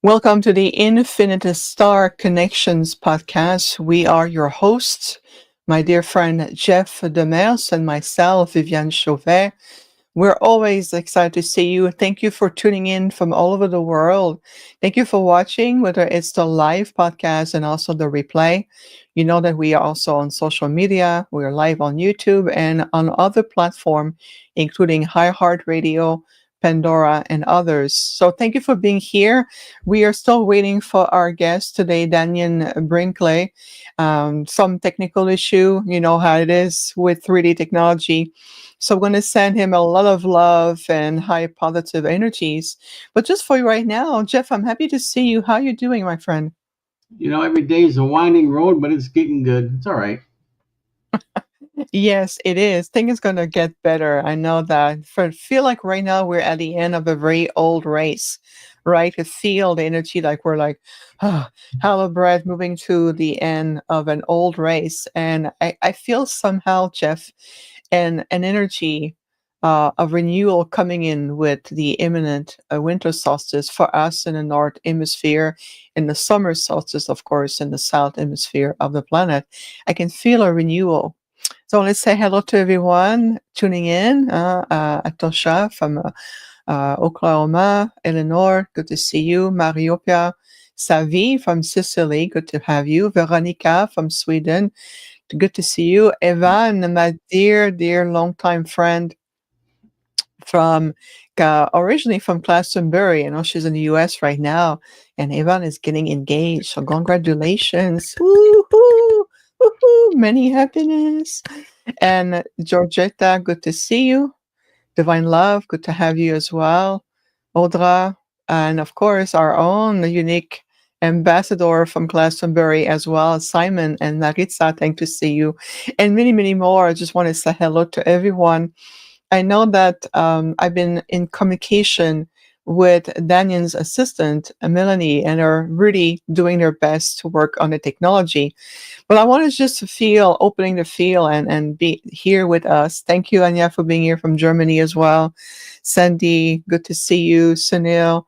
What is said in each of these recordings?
Welcome to the Infinite Star Connections podcast. We are your hosts, my dear friend Jeff Demers and myself, Viviane Chauvet. We're always excited to see you. Thank you for tuning in from all over the world. Thank you for watching, whether it's the live podcast and also the replay. You know that we are also on social media. We are live on YouTube and on other platforms, including iHeartRadio, Pandora, and others. So thank you for being here. We are still waiting for our guest today, Dannion Brinkley. Some technical issue, you know how it is with 3D technology. So I'm going to send him a lot of love and high positive energies. But just for you right now, Jeff, I'm happy to see you. How you doing, my friend? Every day is a winding road, but it's getting good. It's all right. Yes, it is. Things is going to get better. I know that. For feel like right now we're at the end of a very old race, right? To feel the energy like we're like, oh, hello, breath, moving to the end of an old race. And I feel somehow, Jeff, an energy of renewal coming in with the imminent winter solstice for us in the north hemisphere, in the summer solstice, of course, in the south hemisphere of the planet. I can feel a renewal. So let's say hello to everyone tuning in. Atosha from Oklahoma, Eleanor, good to see you. Mariopia Savi from Sicily, good to have you. Veronica from Sweden, good to see you. Evan, my dear, dear longtime friend from originally from Glastonbury. I know she's in the US right now, and Evan is getting engaged. So congratulations. Woohoo! Woohoo! Many happiness. And Georgetta, good to see you. Divine Love, good to have you as well. Audra, and of course, our own unique ambassador from Glastonbury as well, Simon and Maritza, thank to see you. And many, many more. I just want to say hello to everyone. I know that I've been in communication with Dannion's assistant, Melanie, and are really doing their best to work on the technology. But I wanted just to feel, opening the feel and be here with us. Thank you, Anya, for being here from Germany as well. Sandy, good to see you. Sunil,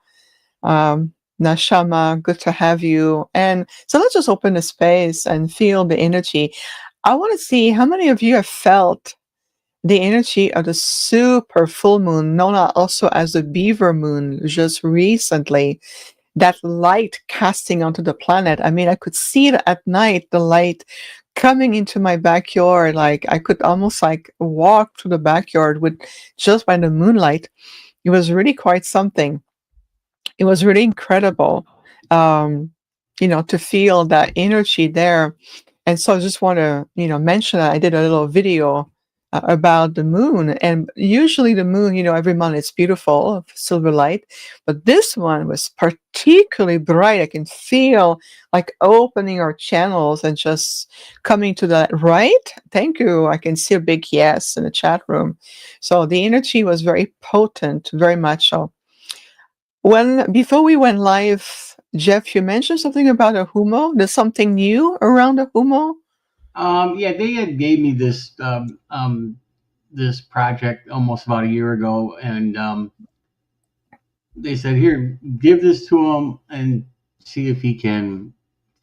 Nashama, good to have you. And so let's just open the space and feel the energy. I want to see how many of you have felt the energy of the super full moon, known also as the beaver moon, just recently, that light casting onto the planet. I mean, I could see it at night, the light coming into my backyard. Like I could almost like walk through the backyard with just by the moonlight. It was really quite something. It was really incredible, um, to feel that energy there. And so I just want to, mention that I did a little video about the moon. And usually the moon, every month it's beautiful, silver light. But this one was particularly bright. I can feel like opening our channels and just coming to that, right? Thank you. I can see a big yes in the chat room. So the energy was very potent, very much so. Before we went live, Jeff, you mentioned something about a humo. There's something new around a humo. Yeah, they had gave me this project almost about a year ago, and they said, "Here, give this to him and see if he can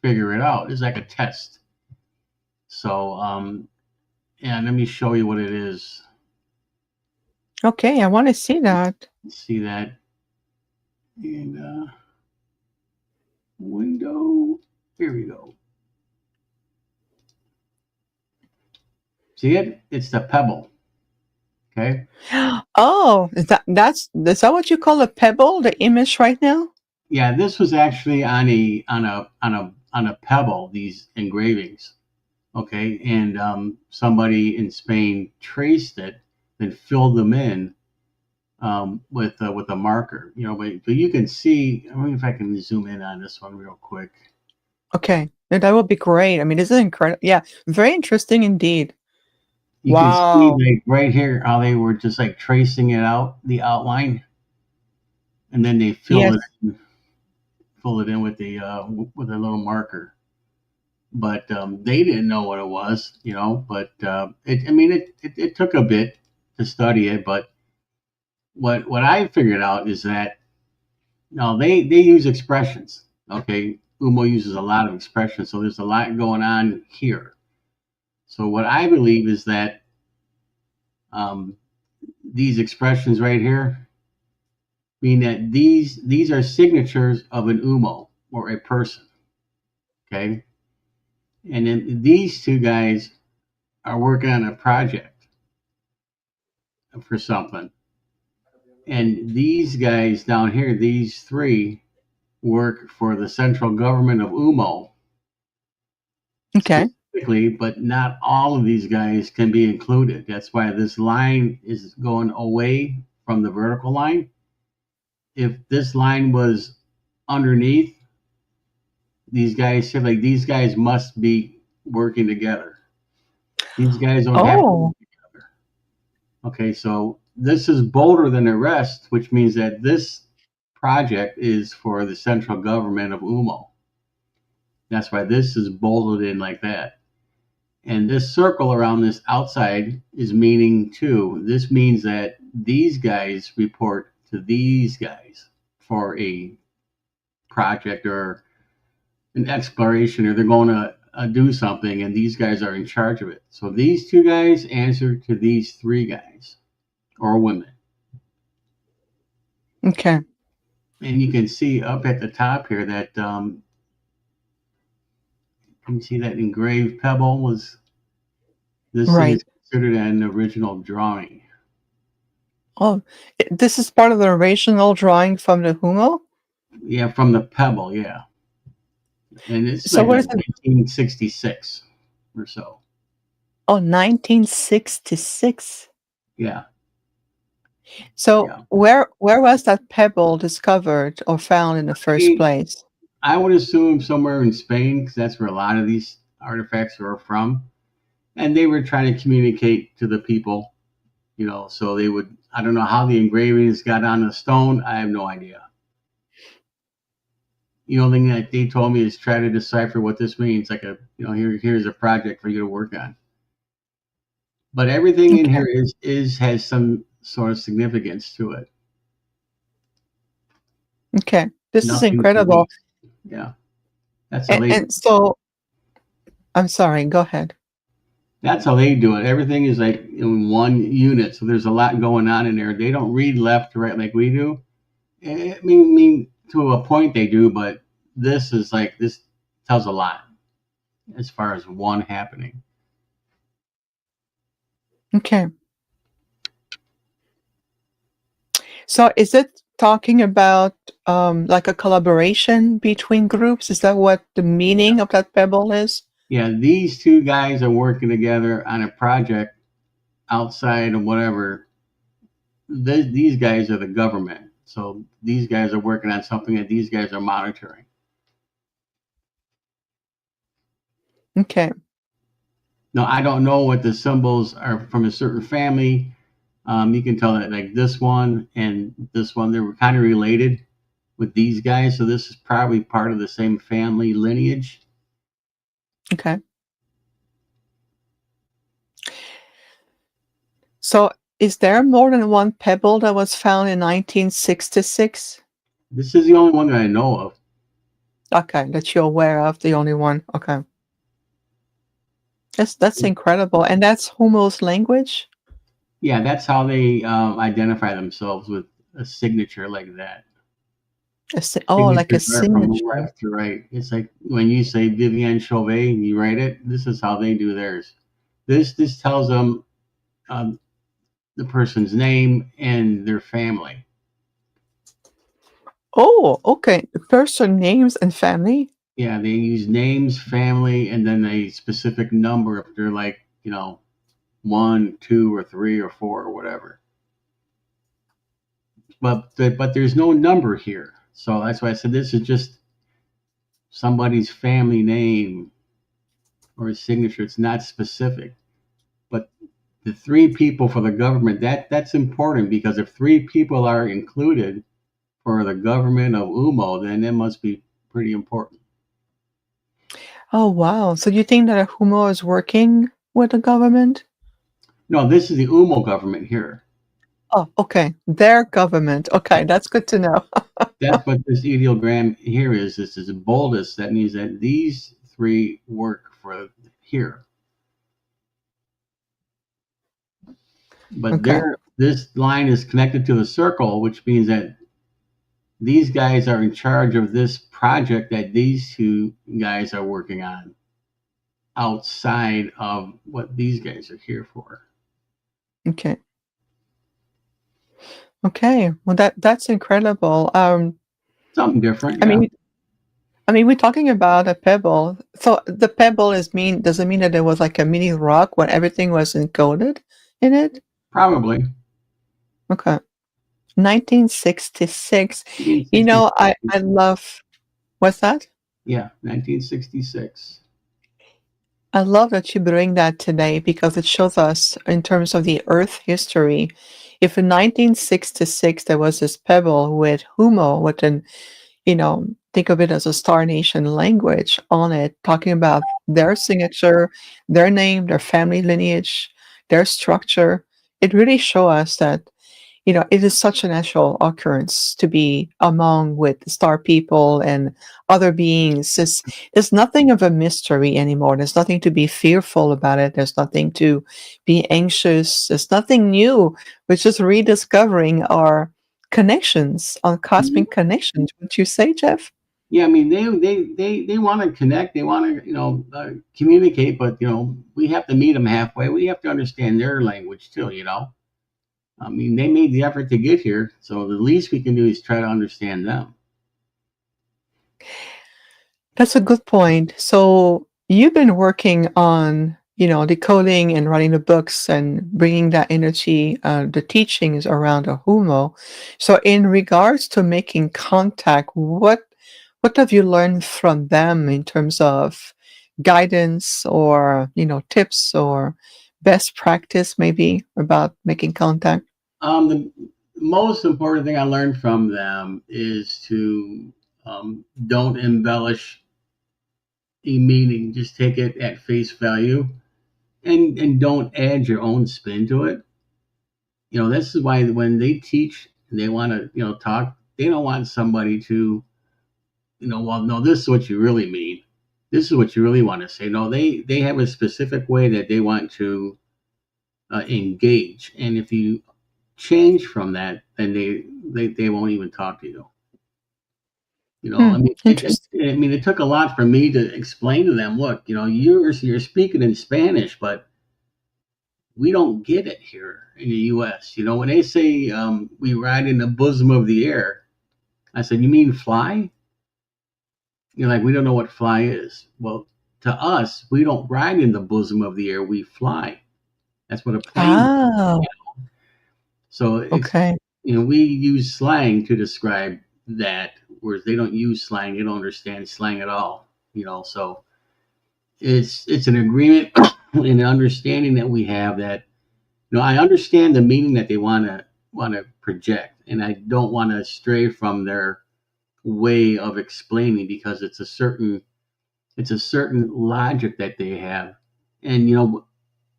figure it out." It's like a test. So, yeah, let me show you what it is. Okay, I want to see that. See that? And window. Here we go. See it? It's the pebble. Okay. Oh, is that what you call a pebble? The image right now? Yeah, this was actually on a pebble. These engravings. Okay, and somebody in Spain traced it, then filled them in with a marker. But you can see. I mean, if I can zoom in on this one real quick. Okay, that would be great. I mean, this is incredible. Yeah, very interesting indeed. You can see Wow. like right here how they were just like tracing it out, the outline, and then they Yes. fill it in with a little marker. But they didn't know what it was, But it took a bit to study it. But what I figured out is that No, they use expressions. Okay, Umo uses a lot of expressions, so there's a lot going on here. So what I believe is that um, these expressions right here mean that these are signatures of an Umo or a person. Okay, and then these two guys are working on a project for something, and these guys down here, these three, work for the central government of Umo Okay. specifically, but not all of these guys can be included. That's why this line is going away from the vertical line. If this line was underneath, these guys said like these guys must be working together. These guys don't have to Oh, work together. Okay, so this is bolder than the rest, which means that this project is for the central government of Umo. That's why this is bolded in like that. And this circle around this outside is meaning too. This means that these guys report to these guys for a project or an exploration, or they're going to do something, and these guys are in charge of it. So these two guys answer to these three guys or women. okay. And you can see up at the top here that you can see that engraved pebble was this thing Right. is considered an original drawing. Oh, this is part of the original drawing from the Humo? Yeah, from the pebble, yeah. And it's So like what is a it? 1966 or so. Oh, 1966. Yeah, So yeah. where was that pebble discovered or found in the first I, place? I would assume somewhere in Spain because that's where a lot of these artifacts are from, and they were trying to communicate to the people, so they would. I don't know how the engravings got on the stone. I have no idea. The only thing that they told me is try to decipher what this means. Like here's a project for you to work on. But everything in Okay. here is has some sort of significance to it. Okay. This is Nothing's incredible. loose. Yeah, that's how And, they and so I'm sorry, go ahead. that's how they do it. Everything is like in one unit, so there's a lot going on in there. They don't read left to right like we do. I mean, to a point they do, but this tells a lot as far as one happening. Okay. So is it talking about like a collaboration between groups? Is that what the meaning of that pebble is? Yeah, these two guys are working together on a project outside of whatever. These guys are the government, so these guys are working on something that these guys are monitoring. Okay. Now, I don't know what the symbols are from a certain family. You can tell that like this one and this one, they were kind of related with these guys. So this is probably part of the same family lineage. Okay. So is there more than one pebble that was found in 1966? This is the only one that I know of. Okay, that you're aware of, the only one. Okay. That's incredible. And that's Humo's language? Yeah, that's how they identify themselves with a signature like that. Oh, like a Signatures are from signature. left to right. It's like when you say Vivienne Chauvet and you write it, this is how they do theirs. This tells them um, the person's name and their family. Oh, okay. Person names and family? Yeah, they use names, family, and then a specific number if they're like, one, two, or three, or four, or whatever. But there's no number here, so that's why I said this is just somebody's family name or a signature. It's not specific. But the three people for the government that's important because if three people are included for the government of Umo, then it must be pretty important. Oh, wow. So you think that Humo is working with the government? No, this is the Umo government here. Oh, okay. Their government. Okay, that's good to know. That's what this ideogram here is. This is a boldest. That means that these three work for here. But Okay. this line is connected to a circle, which means that these guys are in charge of this project that these two guys are working on outside of what these guys are here for. Okay. Okay. Well, that's incredible. Something different, I yeah. mean, we're talking about a pebble. So the pebble does it mean that there was like a mini rock when everything was encoded in it? Probably Okay. 1966. You know, 1966. I love, what's that? Yeah, 1966. I love that you bring that today because it shows us in terms of the Earth history. If in 1966 there was this pebble with Humo, with an, think of it as a Star Nation language on it, talking about their signature, their name, their family lineage, their structure, it really shows us that it is such a natural occurrence to be among with star people and other beings. It's nothing of a mystery anymore. There's nothing to be fearful about it. There's nothing to be anxious. There's nothing new. We're just rediscovering our connections, our cosmic connections. Would you say, Jeff? Yeah, I mean they want to connect, they want to communicate, but we have to meet them halfway. We have to understand their language too. I mean, they made the effort to get here, so the least we can do is try to understand them. That's a good point. So you've been working on, decoding and writing the books and bringing that energy, the teachings around the humo. So in regards to making contact, what have you learned from them in terms of guidance or, tips or best practice maybe about making contact? The most important thing I learned from them is to don't embellish a meaning. Just take it at face value, and don't add your own spin to it. This is why when they teach, they want to talk. They don't want somebody to well, no, this is what you really mean. This is what you really want to say. No, they have a specific way that they want to engage, and if you change from that, then they won't even talk to you. Hmm, I mean, interesting. it took a lot for me to explain to them. Look, you're speaking in Spanish, but we don't get it here in the U.S. When they say we ride in the bosom of the air, I said, you mean fly? Like, we don't know what fly is. Well, to us, we don't ride in the bosom of the air. We fly. That's what a plane. Ah, So it's okay. we use slang to describe that, whereas they don't use slang. They don't understand slang at all. So it's an agreement and an understanding that we have that I understand the meaning that they want to project, and I don't want to stray from their way of explaining because it's a certain logic that they have. And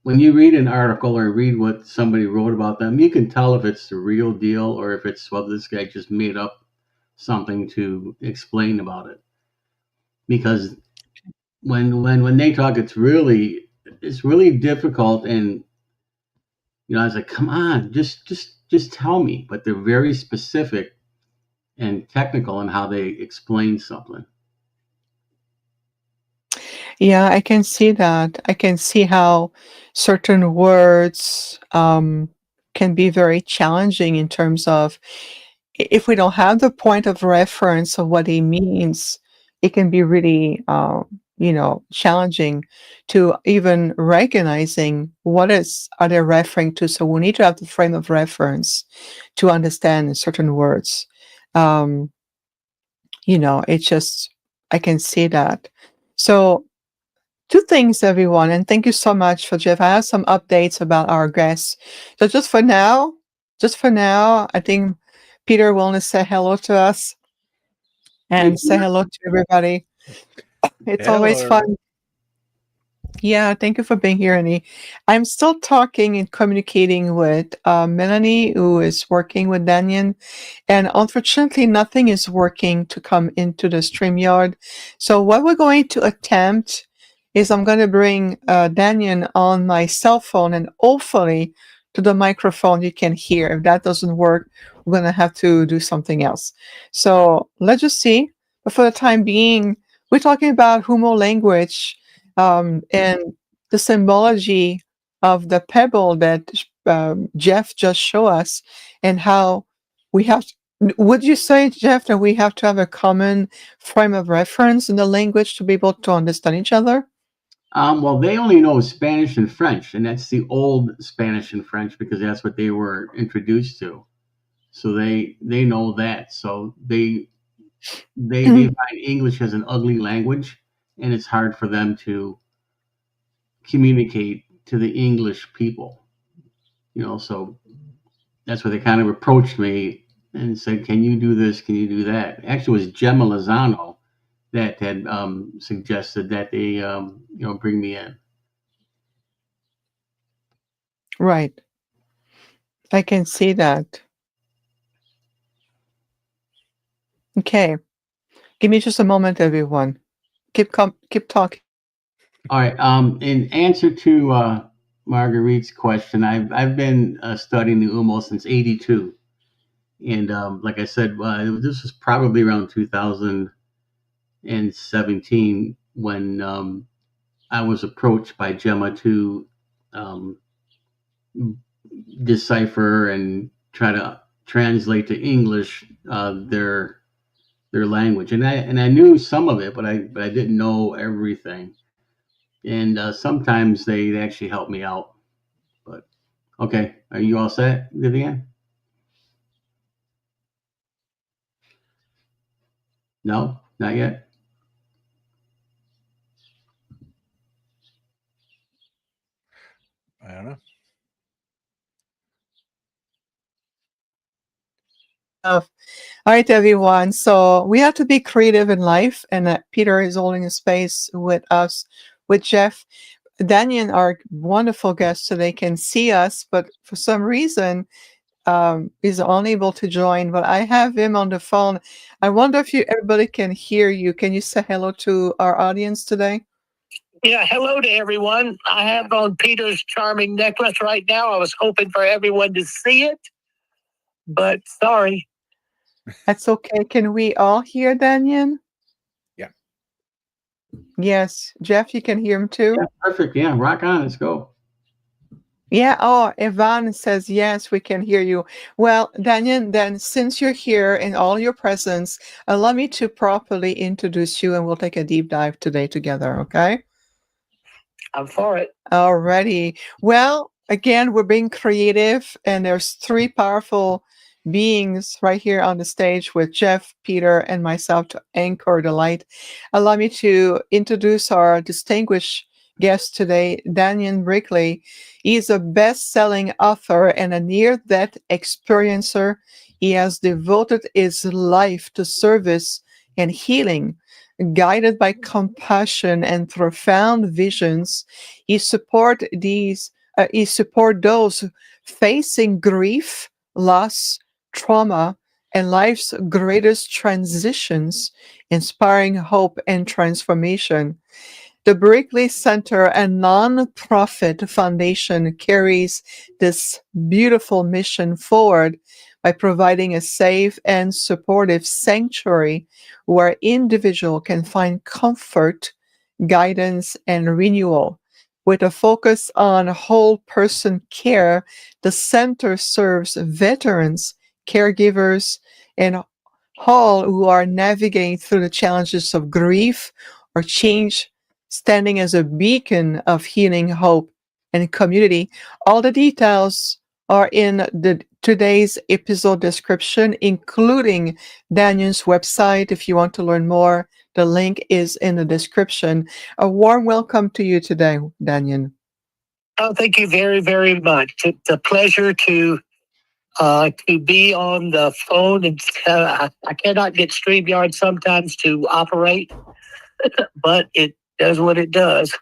when you read an article or read what somebody wrote about them, you can tell if it's the real deal or if it's, well, this guy just made up something to explain about it. Because when they talk, it's really difficult. And I was like, come on, just tell me. But they're very specific and technical in how they explain something. Yeah, I can see that. I can see how certain words can be very challenging in terms of if we don't have the point of reference of what he means, it can be really, challenging to even recognizing what is are they referring to. So we need to have the frame of reference to understand certain words. Um, it's just I can see that. So two things, everyone, and thank you so much for Jeff. I have some updates about our guests. So just for now, I think Peter will want to say hello to us Hey, and say hello to everybody. It's always Hello. fun. Yeah, thank you for being here, Annie. I'm still talking and communicating with Melanie, who is working with Dannion, and unfortunately, nothing is working to come into the StreamYard. So, what we're going to attempt is I'm going to bring Dannion on my cell phone, and hopefully, to the microphone, you can hear. If that doesn't work, we're going to have to do something else. So, let's just see. But for the time being, we're talking about Humo language and the symbology of the pebble that Jeff just showed us, and how we have. Would you say, Jeff, that we have to have a common frame of reference in the language to be able to understand each other? Well, they only know Spanish and French, and that's the old Spanish and French because that's what they were introduced to. So they know that. So they find English as an ugly language, and it's hard for them to communicate to the English people. So that's why they kind of approached me and said, "Can you do this? Can you do that?" Actually, it was Gemma Lozano that had suggested that they bring me in. Right. I can see that. Okay. Give me just a moment, everyone. Keep talking. All right. In answer to Marguerite's question, I've been studying the UMO since '82, and like I said, this was probably around 2017 when I was approached by Gemma to um, decipher and try to translate to English their language, and I knew some of it, but I didn't know everything. And sometimes they actually help me out. But okay, are you all set, Vivian? No, not yet. I don't know. All right, everyone. So we have to be creative in life, and Peter is holding a space with us, with Jeff. Danny our wonderful guest today can see us, but for some reason is unable to join. But I have him on the phone. I wonder if everybody can hear you. Can you say hello to our audience today? Yeah, hello to everyone. I have on Peter's charming necklace right now. I was hoping for everyone to see it, but sorry. That's okay. Can we all hear Dannion? Yeah. Yes. Jeff, you can hear him too? Yeah, perfect. Yeah, rock on. Let's go. Yeah. Oh, Ivan says, yes, we can hear you. Well, Dannion, then since you're here in all your presence, allow me to properly introduce you, and we'll take a deep dive today together, okay? I'm for it. Alrighty. Well, again, we're being creative, and there's three powerful beings right here on the stage with Jeff, Peter, and myself to anchor the light. Allow me to introduce our distinguished guest today, Dannion Brinkley. He is a best-selling author and a near-death experiencer. He has devoted his life to service and healing. Guided by compassion and profound visions, he support those facing grief, loss, trauma, and life's greatest transitions, inspiring hope and transformation. The Brinkley Center, a non-profit foundation, carries this beautiful mission forward by providing a safe and supportive sanctuary where individuals can find comfort, guidance, and renewal. With a focus on whole person care, the center serves veterans, caregivers, and all who are navigating through the challenges of grief or change, standing as a beacon of healing, hope, and community. All the details are in the today's episode description, including Dannion's website. If you want to learn more, the link is in the description. A warm welcome to you today, Dannion. Oh, thank you very, very much. It's a pleasure to be on the phone, and I cannot get StreamYard sometimes to operate, but it does what it does.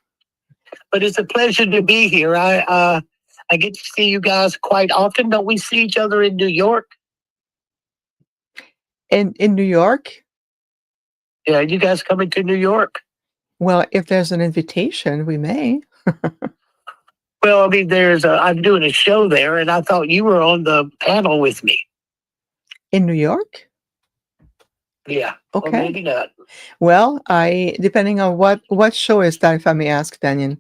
But it's a pleasure to be here. I get to see you guys quite often. Don't we see each other in New York? In New York? Yeah, you guys coming to New York? Well, if there's an invitation, we may. Well, I mean, I'm doing a show there, and I thought you were on the panel with me. In New York? Yeah. Or Okay. maybe not. Well, depending on what show is that, if I may ask, Dannion?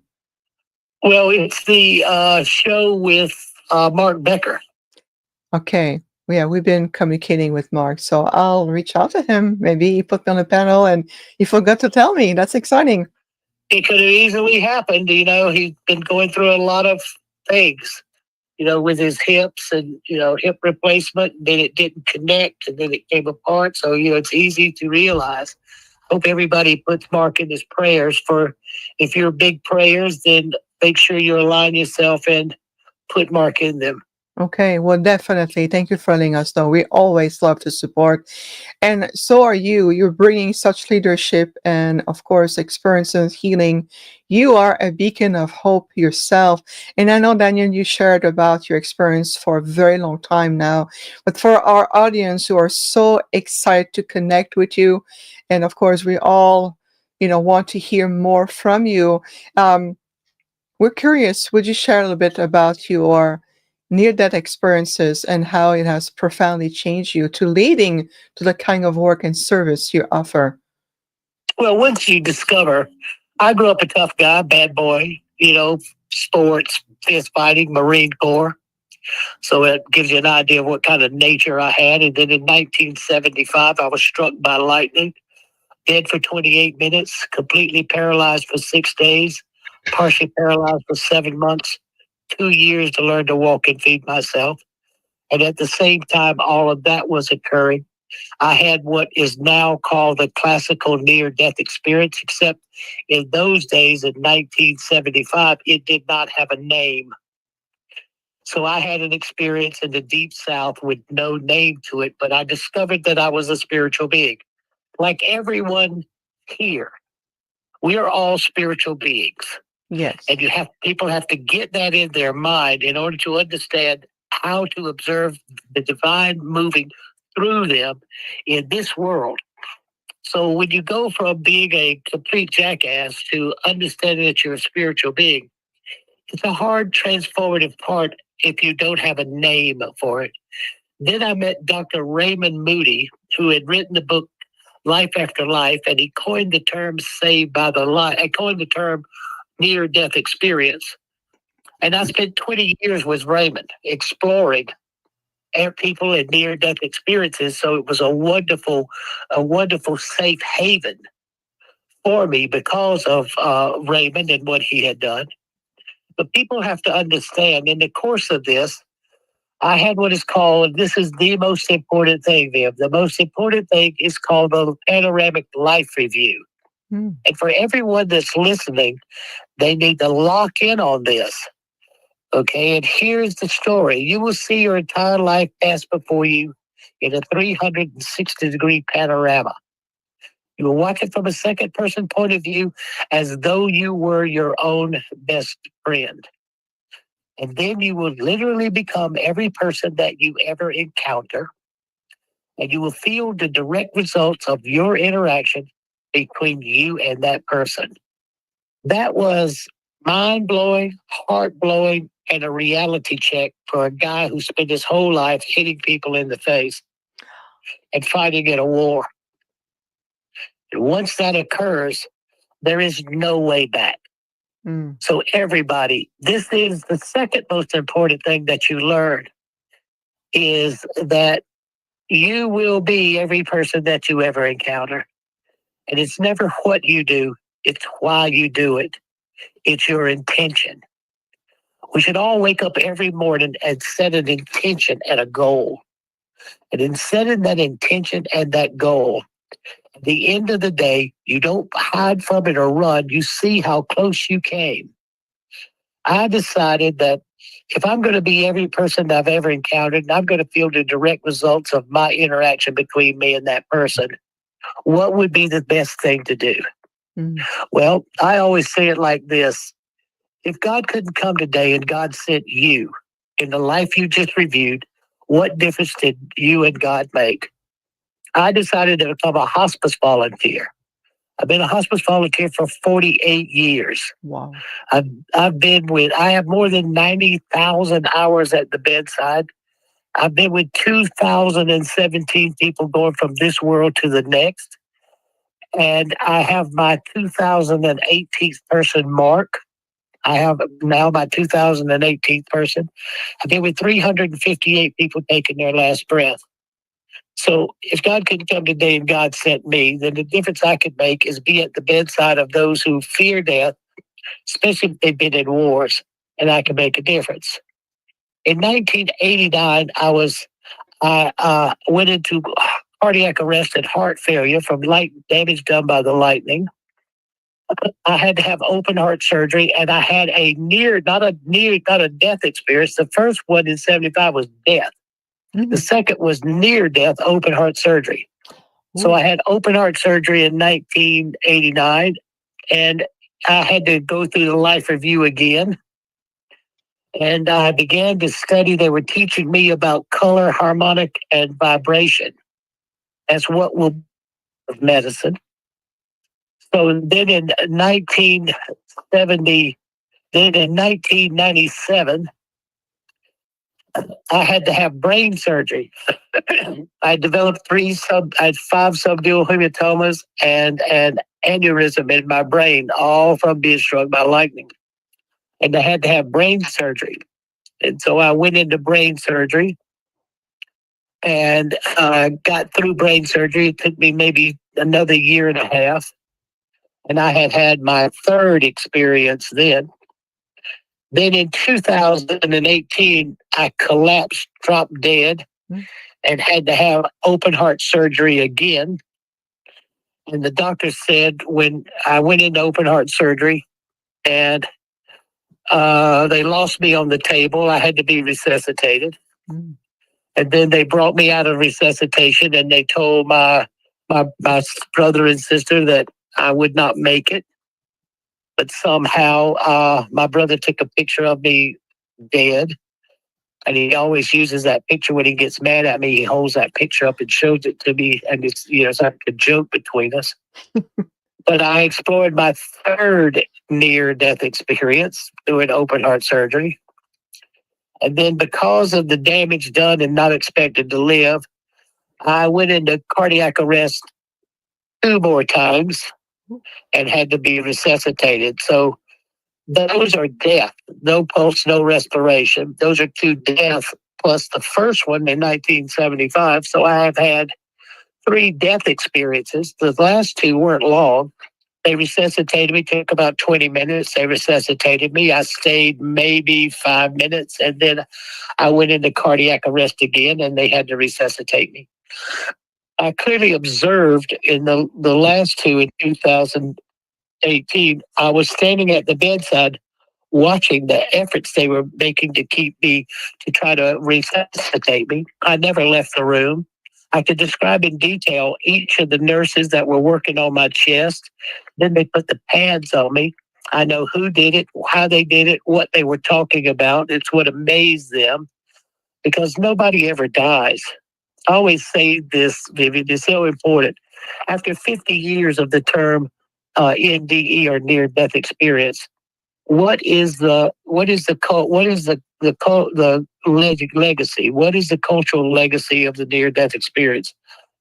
Well, it's the show with Mark Becker. Okay. Yeah, we've been communicating with Mark, so I'll reach out to him. Maybe he put me on the panel and he forgot to tell me. That's exciting. It could have easily happened. He's been going through a lot of things, with his hips and, hip replacement. And then it didn't connect and then it came apart. So, it's easy to realize. Hope everybody puts Mark in his prayers if you're big prayers, then make sure you align yourself and put Mark in them. Okay, well, definitely. Thank you for letting us know. We always love to support. And so are you. You're bringing such leadership and, of course, experience and healing. You are a beacon of hope yourself. And I know, Daniel, you shared about your experience for a very long time now. But for our audience who are so excited to connect with you, and of course, we all, want to hear more from you. We're curious. Would you share a little bit about your near-death experiences and how it has profoundly changed you to leading to the kind of work and service you offer? Well, once you discover, I grew up a tough guy, bad boy, sports, fist fighting, Marine Corps. So it gives you an idea of what kind of nature I had. And then in 1975, I was struck by lightning, dead for 28 minutes, completely paralyzed for 6 days, partially paralyzed for 7 months, 2 years to learn to walk and feed myself. And at the same time, all of that was occurring, I had what is now called the classical near-death experience, except in those days, in 1975, it did not have a name. So I had an experience in the Deep South with no name to it, but I discovered that I was a spiritual being. Like everyone here, we are all spiritual beings. Yes. And people have to get that in their mind in order to understand how to observe the divine moving through them in this world. So when you go from being a complete jackass to understanding that you're a spiritual being, it's a hard transformative part if you don't have a name for it. Then I met Dr. Raymond Moody, who had written the book Life After Life, and he coined the term saved by the light. I coined the term near-death experience. And I spent 20 years with Raymond exploring people in near-death experiences. So it was a wonderful, safe haven for me because of Raymond and what he had done. But people have to understand, in the course of this, I had what is called, this is the most important thing, Viv. The most important thing is called the panoramic life review. And for everyone that's listening, they need to lock in on this. Okay, and here's the story. You will see your entire life pass before you in a 360-degree panorama. You will watch it from a second-person point of view as though you were your own best friend. And then you will literally become every person that you ever encounter. And you will feel the direct results of your interaction between you and that person. That was mind-blowing, heart-blowing, and a reality check for a guy who spent his whole life hitting people in the face and fighting in a war. And once that occurs, there is no way back. So everybody, this is the second most important thing that you learn, is that you will be every person that you ever encounter. And it's never what you do, it's why you do it. It's your intention. We should all wake up every morning and set an intention and a goal. And in setting that intention and that goal, at the end of the day, you don't hide from it or run. You see how close you came. I decided that if I'm going to be every person I've ever encountered, and I'm going to feel the direct results of my interaction between me and that person, what would be the best thing to do? Well, I always say it like this. If God couldn't come today and God sent you in the life you just reviewed, what difference did you and God make? I decided to become a hospice volunteer. I've been a hospice volunteer for 48 years. Wow. I have more than 90,000 hours at the bedside. I've been with 2,017 people going from this world to the next. And I have my 2018th person mark. I have now my 2018th person. I've been with 358 people taking their last breath. So if God could come today and God sent me, then the difference I could make is be at the bedside of those who fear death, especially if they've been in wars, and I can make a difference. In 1989, I went into cardiac arrest and heart failure from light damage done by the lightning. I had to have open heart surgery, and I had not a death experience. The first one in 75 was death. The second was near death open heart surgery. So I had open heart surgery in 1989, and I had to go through the life review again. And I began to study. They were teaching me about color, harmonic, and vibration as what will of medicine. So then in 1997, I had to have brain surgery. I developed I had 5 subdural hematomas and an aneurysm in my brain, all from being struck by lightning. And I had to have brain surgery. And so I went into brain surgery and got through brain surgery. It took me maybe another year and a half. And I had my third experience then. Then in 2018, I collapsed, dropped dead, and had to have open heart surgery again. And the doctor said when I went into open heart surgery and they lost me on the table, I had to be resuscitated. And then they brought me out of resuscitation and they told my brother and sister that I would not make it. But somehow my brother took a picture of me dead. And he always uses that picture when he gets mad at me. He holds that picture up and shows it to me. And it's like a joke between us. But I explored my third near-death experience doing open heart surgery. And then because of the damage done and not expected to live, I went into cardiac arrest 2 more times and had to be resuscitated. So those are death, no pulse, no respiration. Those are 2 deaths plus the first one in 1975. So I have had 3 death experiences. The last 2 weren't long. They resuscitated me, took about 20 minutes. They resuscitated me. I stayed maybe 5 minutes, and then I went into cardiac arrest again, and they had to resuscitate me. I clearly observed in the last 2 in 2018, I was standing at the bedside watching the efforts they were making to keep me, to try to resuscitate me. I never left the room. I could describe in detail each of the nurses that were working on my chest. Then they put the pads on me. I know who did it, how they did it, what they were talking about. It's what amazed them because nobody ever dies. I always say this, Vivian, it's so important. After 50 years of the term NDE or near-death experience, what is the legacy? What is the cultural legacy of the near-death experience?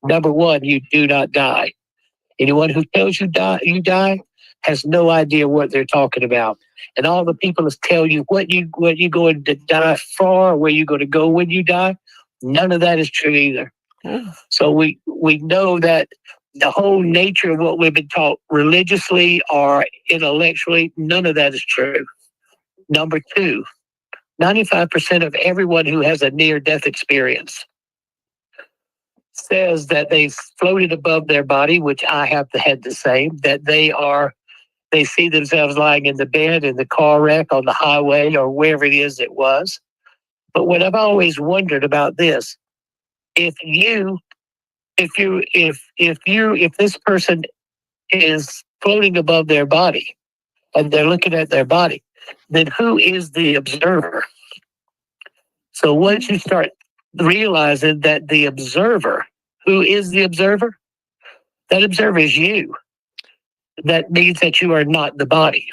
Number 1, you do not die. Anyone who tells you you die has no idea what they're talking about. And all the people that tell you what you're going to die for, where you're going to go when you die, none of that is true either. So we know that the whole nature of what we've been taught religiously or intellectually, none of that is true. Number 2, 95% of everyone who has a near-death experience says that they floated above their body, which I have had the same, that they see themselves lying in the bed, in the car wreck, on the highway, or wherever it is it was. But what I've always wondered about this, if this person is floating above their body and they're looking at their body, then who is the observer? So once you start realizing that the observer, who is the observer? That observer is you. That means that you are not the body.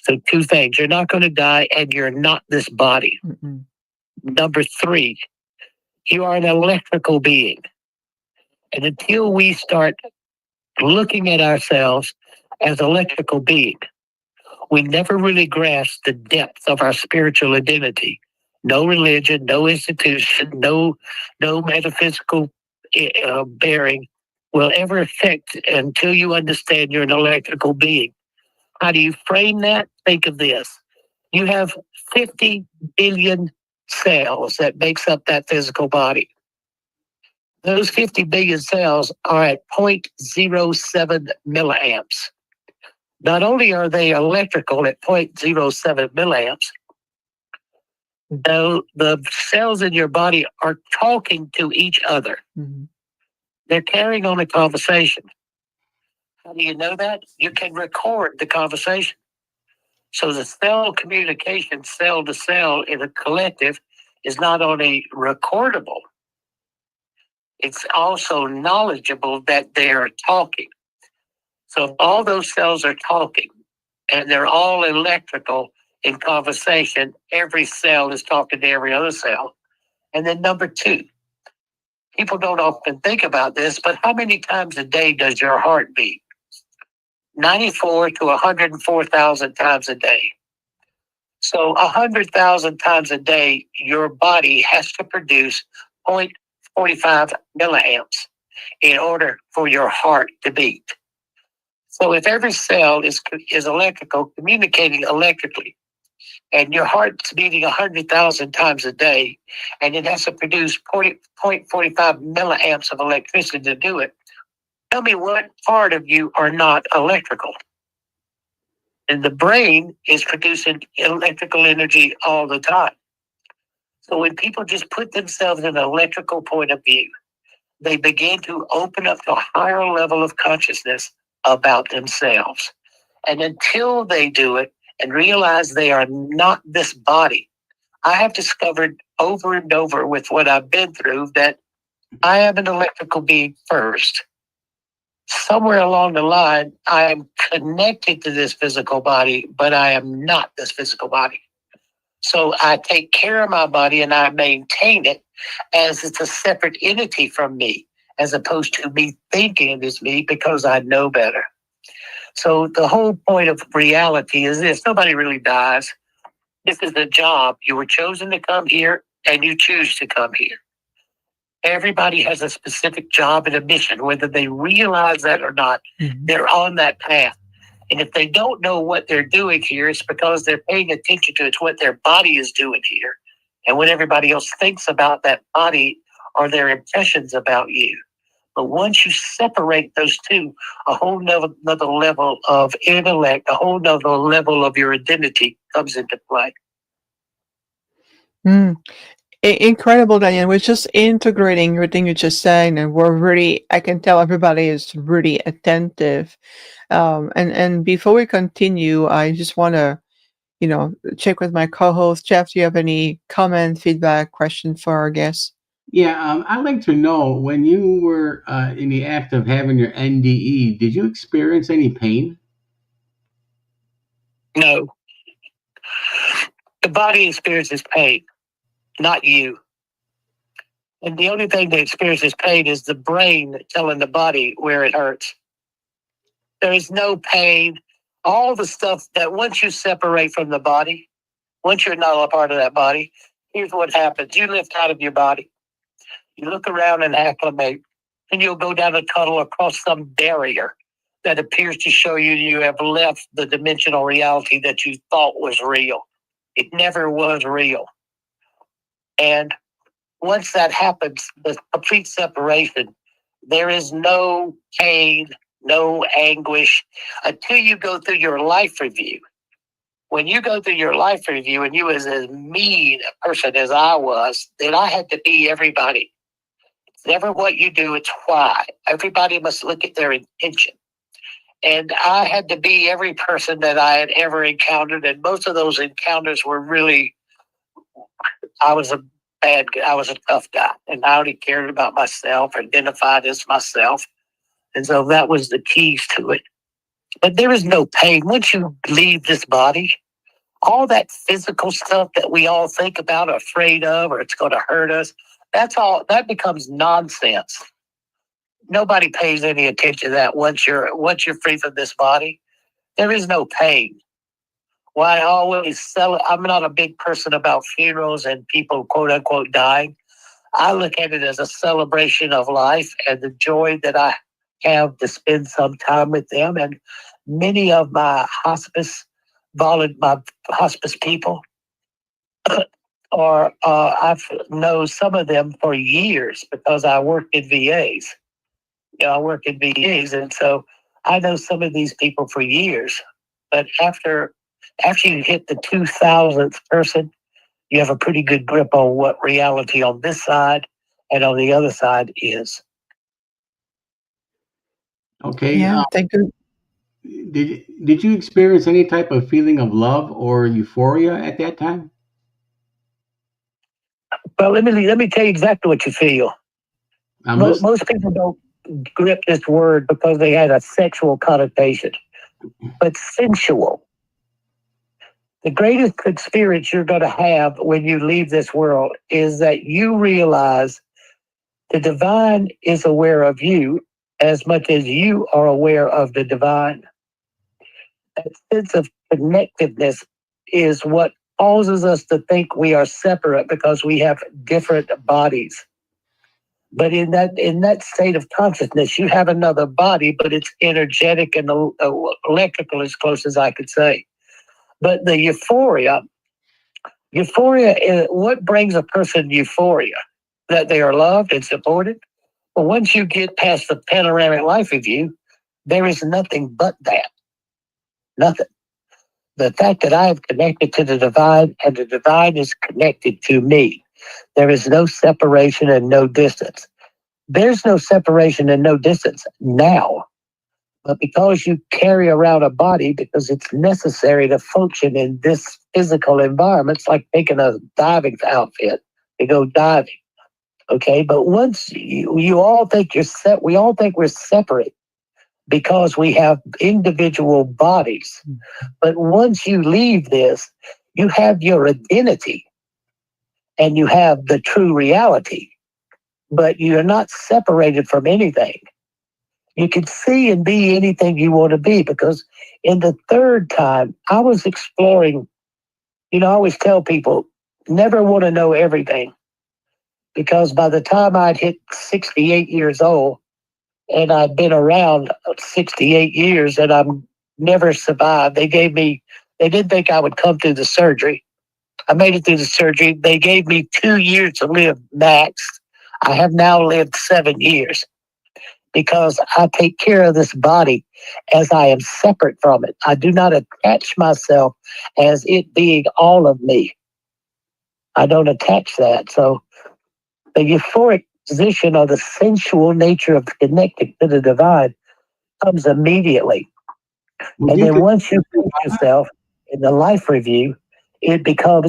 So two things: you're not going to die, and you're not this body. Mm-mm. Number three, you are an electrical being. And until we start looking at ourselves as electrical being, we never really grasp the depth of our spiritual identity. No religion, no institution, no metaphysical bearing will ever affect until you understand you're an electrical being. How do you frame that? Think of this. You have 50 billion cells that makes up that physical body. Those 50 billion cells are at 0.07 milliamps. Not only are they electrical at 0.07 milliamps, though the cells in your body are talking to each other. Mhm. They're carrying on a conversation. How do you know that? You can record the conversation. So the cell communication, cell to cell in a collective, is not only recordable, it's also knowledgeable that they are talking. So if all those cells are talking and they're all electrical in conversation, every cell is talking to every other cell. And then number two, people don't often think about this, but how many times a day does your heart beat? 94 to 104,000 times a day. So 100,000 times a day, your body has to produce 0.45 milliamps in order for your heart to beat. So if every cell is electrical, communicating electrically, and your heart's beating 100,000 times a day, and it has to produce 0.45 milliamps of electricity to do it, tell me what part of you are not electrical? And the brain is producing electrical energy all the time. So when people just put themselves in an electrical point of view, they begin to open up to a higher level of consciousness about themselves. And until they do it and realize they are not this body, I have discovered over and over with what I've been through that I am an electrical being first. Somewhere along the line, I am connected to this physical body, but I am not this physical body. So I take care of my body and I maintain it as it's a separate entity from me, as opposed to me thinking it is me because I know better. So the whole point of reality is this: nobody really dies. This is the job. You were chosen to come here and you choose to come here. Everybody has a specific job and a mission, whether they realize that or not. Mhm. They're on that path. And if they don't know what they're doing here, it's because they're paying attention to it's what their body is doing here and what everybody else thinks about that body or their impressions about you. But once you separate those two, a whole nother level of intellect, a whole nother level of your identity comes into play. Mm. Incredible, Daniel. We're just integrating everything you just said, and we're really, I can tell everybody is really attentive. And before we continue, I just want to, check with my co-host. Jeff, do you have any comment, feedback, question for our guests? Yeah, I'd like to know, when you were in the act of having your NDE, did you experience any pain? No, the body experiences pain, not you. And the only thing that experiences pain is the brain telling the body where it hurts. There is no pain. All the stuff that once you separate from the body, once you're not a part of that body, here's what happens. You lift out of your body. You look around and acclimate, and you'll go down a tunnel across some barrier that appears to show you have left the dimensional reality that you thought was real. It never was real. And once that happens, the complete separation, there is no pain, no anguish until you go through your life review. When you go through your life review and you was as mean a person as I was, then I had to be everybody. It's never what you do, it's why. Everybody must look at their intention. And I had to be every person that I had ever encountered. And most of those encounters were really, I was a I was a tough guy. And I only cared about myself, identified as myself. And so that was the keys to it. But there is no pain. Once you leave this body, all that physical stuff that we all think about, are afraid of, or it's going to hurt us, that becomes nonsense. Nobody pays any attention to that once you're free from this body. There is no pain. Why I always I'm not a big person about funerals and people quote unquote dying. I look at it as a celebration of life and the joy that I have to spend some time with them. And many of my hospice people or I've known some of them for years because I worked in VAs. I work in VAs, and so I know some of these people for years. But after you hit the 2000th person, you have a pretty good grip on what reality on this side and on the other side is. Okay. Yeah, thank you. Did you experience any type of feeling of love or euphoria at that time? Well, let me tell you exactly what you feel. I'm listening. Most people don't grip this word because they had a sexual connotation, but sensual. The greatest experience you're going to have when you leave this world is that you realize the divine is aware of you as much as you are aware of the divine. That sense of connectedness is what causes us to think we are separate because we have different bodies. But in that state of consciousness, you have another body, but it's energetic and electrical, as close as I could say. But the euphoria is what brings a person euphoria, that they are loved and supported. But once you get past the panoramic life review, there is nothing but that. Nothing. The fact that I have connected to the divine and the divine is connected to me. There is no separation and no distance. There's no separation and no distance now. But because you carry around a body, because it's necessary to function in this physical environment, it's like taking a diving outfit to go diving. Okay, but once you all think we all think we're separate because we have individual bodies. But once you leave this, you have your identity and you have the true reality, but you're not separated from anything. You can see and be anything you want to be, because in the third time, I was exploring. I always tell people, never want to know everything, because by the time I'd hit 68 years old, and I'd been around 68 years and I'm never survived. They didn't think I would come through the surgery. I made it through the surgery. They gave me 2 years to live max. I have now lived 7 years because I take care of this body as I am separate from it. I do not attach myself as it being all of me. I don't attach that. So the euphoric position or the sensual nature of connecting to the divine comes immediately. And then once you put yourself in the life review, you become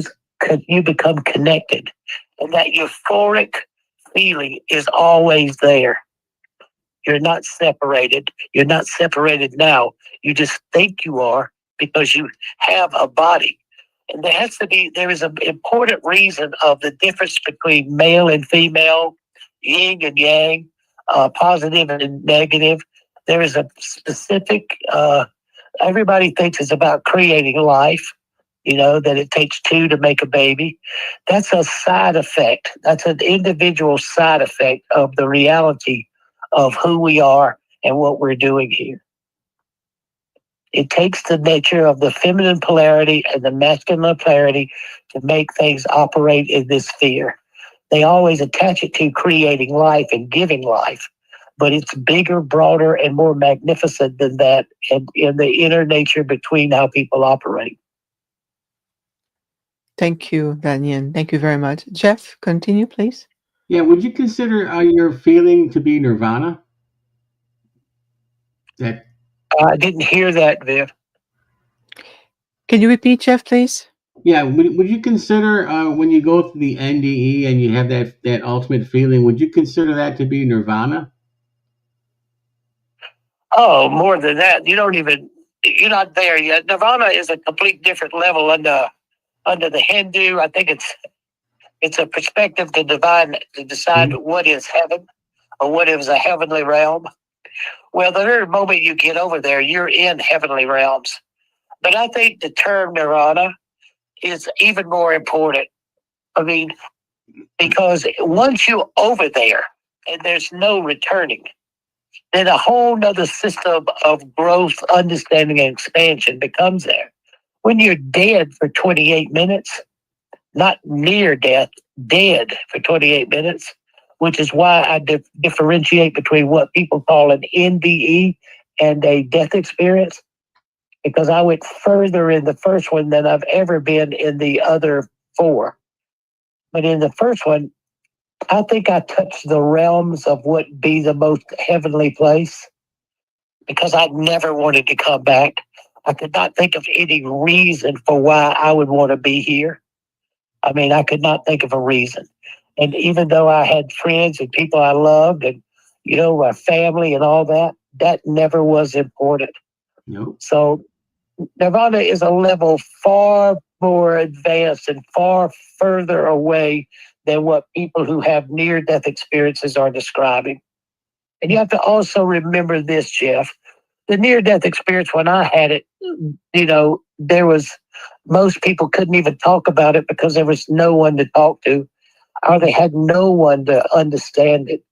connected. And that euphoric feeling is always there. You're not separated. You're not separated now. You just think you are because you have a body. And there is an important reason of the difference between male and female, yin and yang, positive and negative. There is a specific, everybody thinks it's about creating life, that it takes two to make a baby. That's a side effect. That's an individual side effect of the reality of who we are and what we're doing here. It takes the nature of the feminine polarity and the masculine polarity to make things operate in this sphere. They always attach it to creating life and giving life, but it's bigger, broader, and more magnificent than that, and in the inner nature between how people operate. Thank you, Dannion. Thank you very much. Jeff, continue, please. Yeah, would you consider your feeling to be nirvana? That I didn't hear that, Viv. Can you repeat, Jeff, please? Yeah, would you consider when you go through the NDE and you have that ultimate feeling, would you consider that to be nirvana? Oh, more than that. You're not there yet. Nirvana is a complete different level under the Hindu. I think it's a perspective to decide Mhm. what is heaven or what is a heavenly realm. Well, the very moment you get over there, you're in heavenly realms. But I think the term nirvana is even more important. I mean, because once you're over there and there's no returning, then a whole nother system of growth, understanding, and expansion becomes there. When you're dead for 28 minutes, not near death, dead for 28 minutes, which is why I differentiate between what people call an NDE and a death experience, because I went further in the first one than I've ever been in the other four. But in the first one, I think I touched the realms of what be the most heavenly place because I never wanted to come back. I could not think of any reason for why I would want to be here. I mean, I could not think of a reason. And even though I had friends and people I loved and, my family and all that, that never was important. Nope. So Nirvana is a level far more advanced and far further away than what people who have near death experiences are describing. And you have to also remember this, Jeff. The near death experience, when I had it, there was most people couldn't even talk about it because there was no one to talk to, or they had no one to understand it.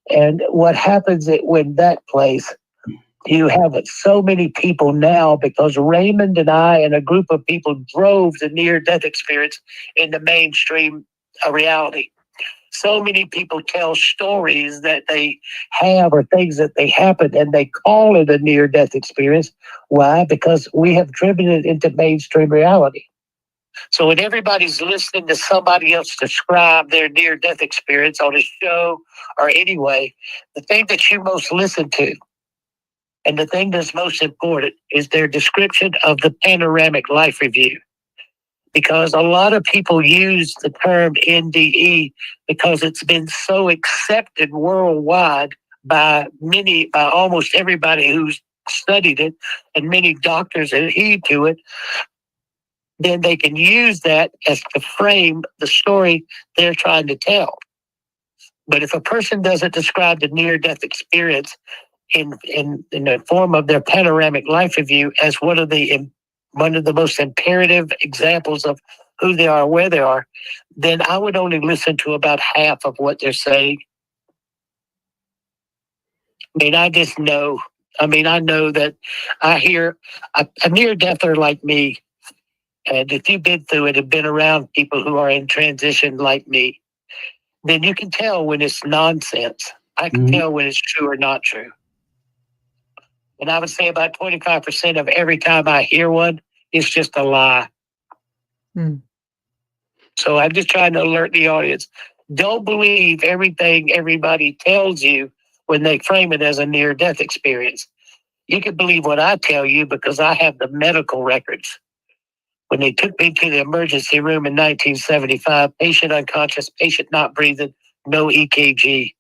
And what happens when that place, you have so many people now because Raymond and I and a group of people drove the near death experience in the mainstream reality. So many people tell stories that they have or things that they happen and they call it a near death experience. Why? Because we have driven it into mainstream reality. So when everybody's listening to somebody else describe their near death experience on a show or anyway, the thing that you most listen to and the thing that's most important is their description of the panoramic life review. Because a lot of people use the term NDE because it's been so accepted worldwide by almost everybody who's studied it, and many doctors adhere to it. Then they can use that as to frame the story they're trying to tell. But if a person doesn't describe the near-death experience in the form of their panoramic life review as one of the most imperative examples of who they are, where they are, then I would only listen to about half of what they're saying. I mean, I just know. I mean, I know that I hear a near-deather like me, and if you've been through it and been around people who are in transition like me, then you can tell when it's nonsense. I can tell when it's true or not true. And I would say about 25% of every time I hear one, it's just a lie. Mm. So I'm just trying to alert the audience. Don't believe everything everybody tells you when they frame it as a near-death experience. You can believe what I tell you because I have the medical records. When they took me to the emergency room in 1975, patient unconscious, patient not breathing, no EKG,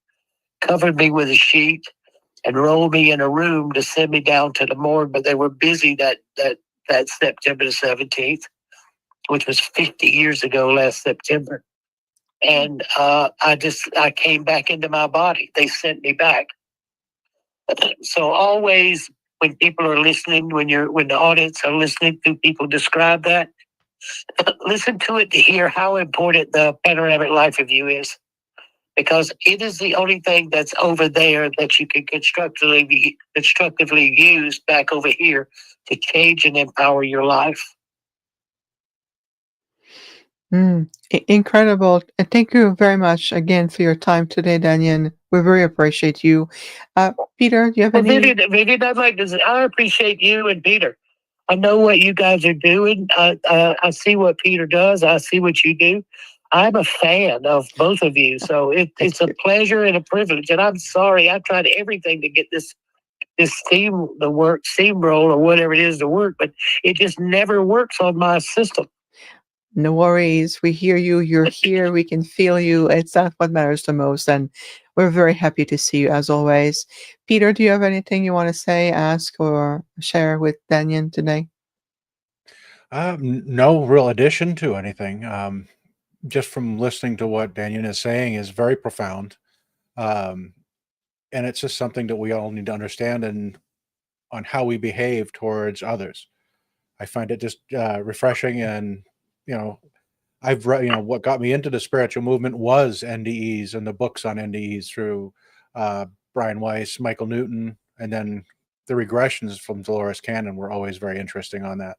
covered me with a sheet and rolled me in a room to send me down to the morgue, but they were busy that September the 17th, which was 50 years ago last September. And I came back into my body. They sent me back. So always when people are listening, when the audience are listening to people describe that, listen to it to hear how important the panoramic life review is. Because it is the only thing that's over there that you can constructively use back over here to change and empower your life. Incredible. And thank you very much again for your time today, Dannion. We very appreciate you. Peter, do you have Well, any? Vivian, I'd like to say, I appreciate you and Peter. I know what you guys are doing. I see what Peter does. I see what you do. I'm a fan of both of you. So it's a pleasure and a privilege. And I'm sorry, I tried everything to get this steamroll or whatever it is to work, but it just never works on my system. No worries. We hear you. You're here. We can feel you. It's that what matters the most. And we're very happy to see you as always. Peter, do you have anything you want to say, ask, or share with Dannion today? No real addition to anything. Just from listening to what Dannion is saying is very profound. Um, and it's just something that we all need to understand and on how we behave towards others. I find it just refreshing, and you know, I've read, what got me into the spiritual movement was NDEs and the books on NDEs through uh, Brian Weiss, Michael Newton, and then the regressions from Dolores Cannon were always very interesting on that.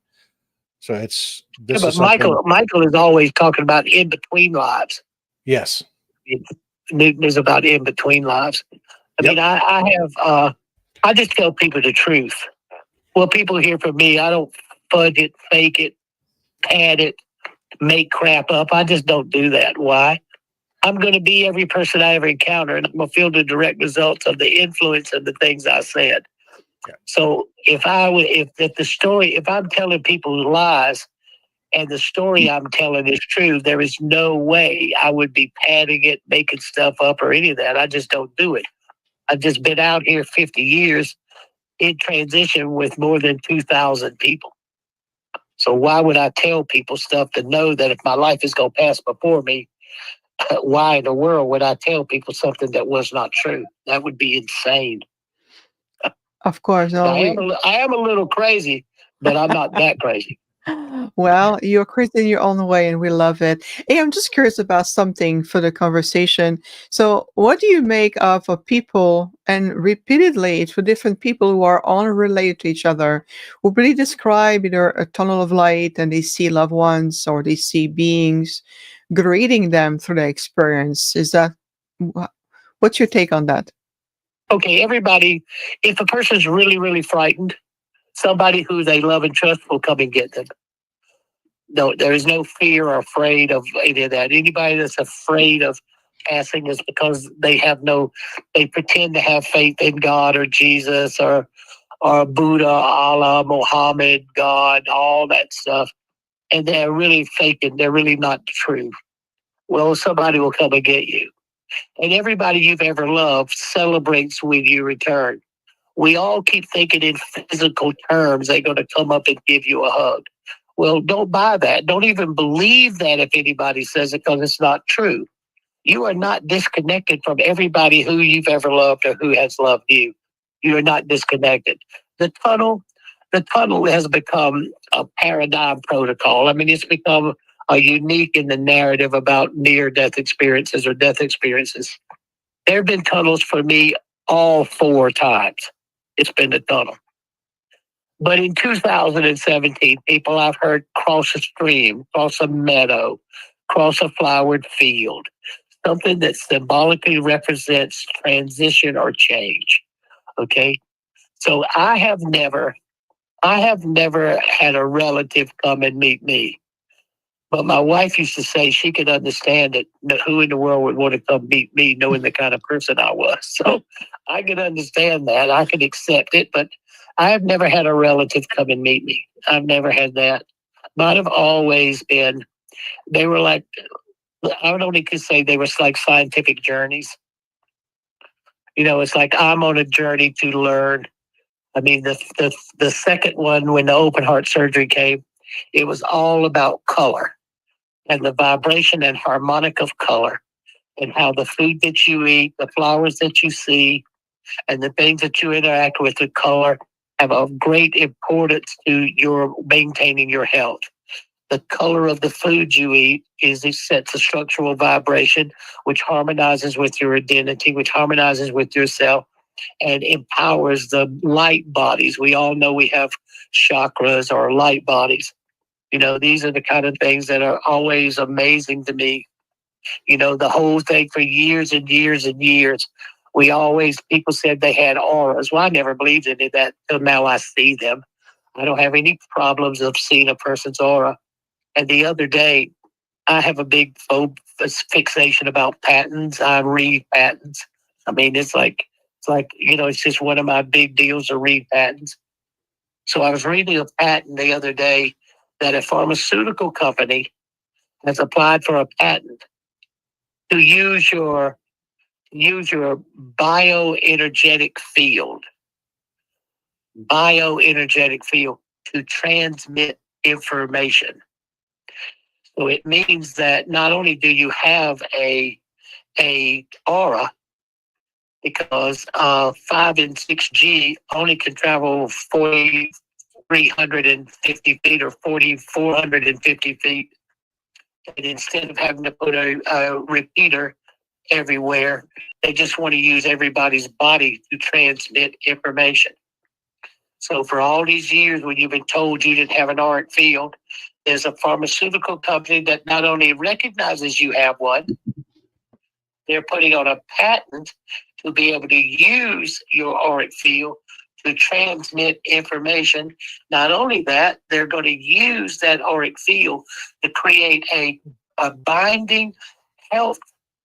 So Yeah, this but is something. Michael is always talking about in between lives. Yes. Newton is about in between lives. I Yep. mean, I just tell people the truth. Well, people hear from me, I don't fudge it, fake it, pad it, make crap up. I just don't do that. Why? I'm going to be every person I ever encounter, and I'm going to feel the direct results of the influence of the things I said. Yeah. So if I'm telling people lies and the story I'm telling is true, there is no way I would be padding it, making stuff up, or any of that. I just don't do it. I've just been out here 50 years in transition with more than 2,000 people. So why would I tell people stuff to know that if my life is going to pass before me, why in the world would I tell people something that was not true? That would be insane. Of course. No, I am a little crazy, but I'm not that crazy. Well, you're crazy in your own way, and we love it. Hey, I'm just curious about something for the conversation. So, what do you make of people, and repeatedly to different people who are unrelated to each other, who really describe either a tunnel of light and they see loved ones or they see beings greeting them through their experience? What's your take on that? Okay, everybody, if a person's really, really frightened, somebody who they love and trust will come and get them. No, there is no fear or afraid of any of that. Anybody that's afraid of passing is because they pretend to have faith in God or Jesus or Buddha, Allah, Muhammad, God, all that stuff. And they're really faking. They're really not true. Well, somebody will come and get you. And everybody you've ever loved celebrates when you return. We all keep thinking in physical terms they're going to come up and give you a hug. Well, don't buy that. Don't even believe that if anybody says it, because it's not true. You are not disconnected from everybody who you've ever loved or who has loved you. You are not disconnected. The tunnel has become a paradigm protocol. I mean, it's become a unique in the narrative about near-death experiences or death experiences. There have been tunnels for me all 4 times. It's been a tunnel. But in 2017, people I've heard cross a stream, cross a meadow, cross a flowered field, something that symbolically represents transition or change. Okay. So I have never had a relative come and meet me. But my wife used to say she could understand it. Who in the world would want to come meet me knowing the kind of person I was? So I can understand that. I can accept it. But I have never had a relative come and meet me. I've never had that. Mine have always been, they were like, I would only could say they were like scientific journeys. It's like I'm on a journey to learn. I mean, the second one, when the open heart surgery came, it was all about color and the vibration and harmonic of color, and how the food that you eat, the flowers that you see, and the things that you interact with the color have a great importance to your maintaining your health. The color of the food you eat sets a structural vibration, which harmonizes with your identity, which harmonizes with yourself, and empowers the light bodies. We all know we have chakras or light bodies. These are the kind of things that are always amazing to me. The whole thing for years and years and years, people said they had auras. Well, I never believed in that till now I see them. I don't have any problems of seeing a person's aura. And the other day, I have a big fixation about patterns. I read patterns. I mean, it's like It's like, it's just one of my big deals to read patents. So I was reading a patent the other day that a pharmaceutical company has applied for a patent to use your bioenergetic field to transmit information. So it means that not only do you have a aura, because 5 and 6G only can travel 4,350 feet or 4,450 feet. And instead of having to put a repeater everywhere, they just want to use everybody's body to transmit information. So for all these years when you've been told you didn't have an auric field, there's a pharmaceutical company that not only recognizes you have one, they're putting on a patent to be able to use your auric field to transmit information. Not only that, they're going to use that auric field to create a binding health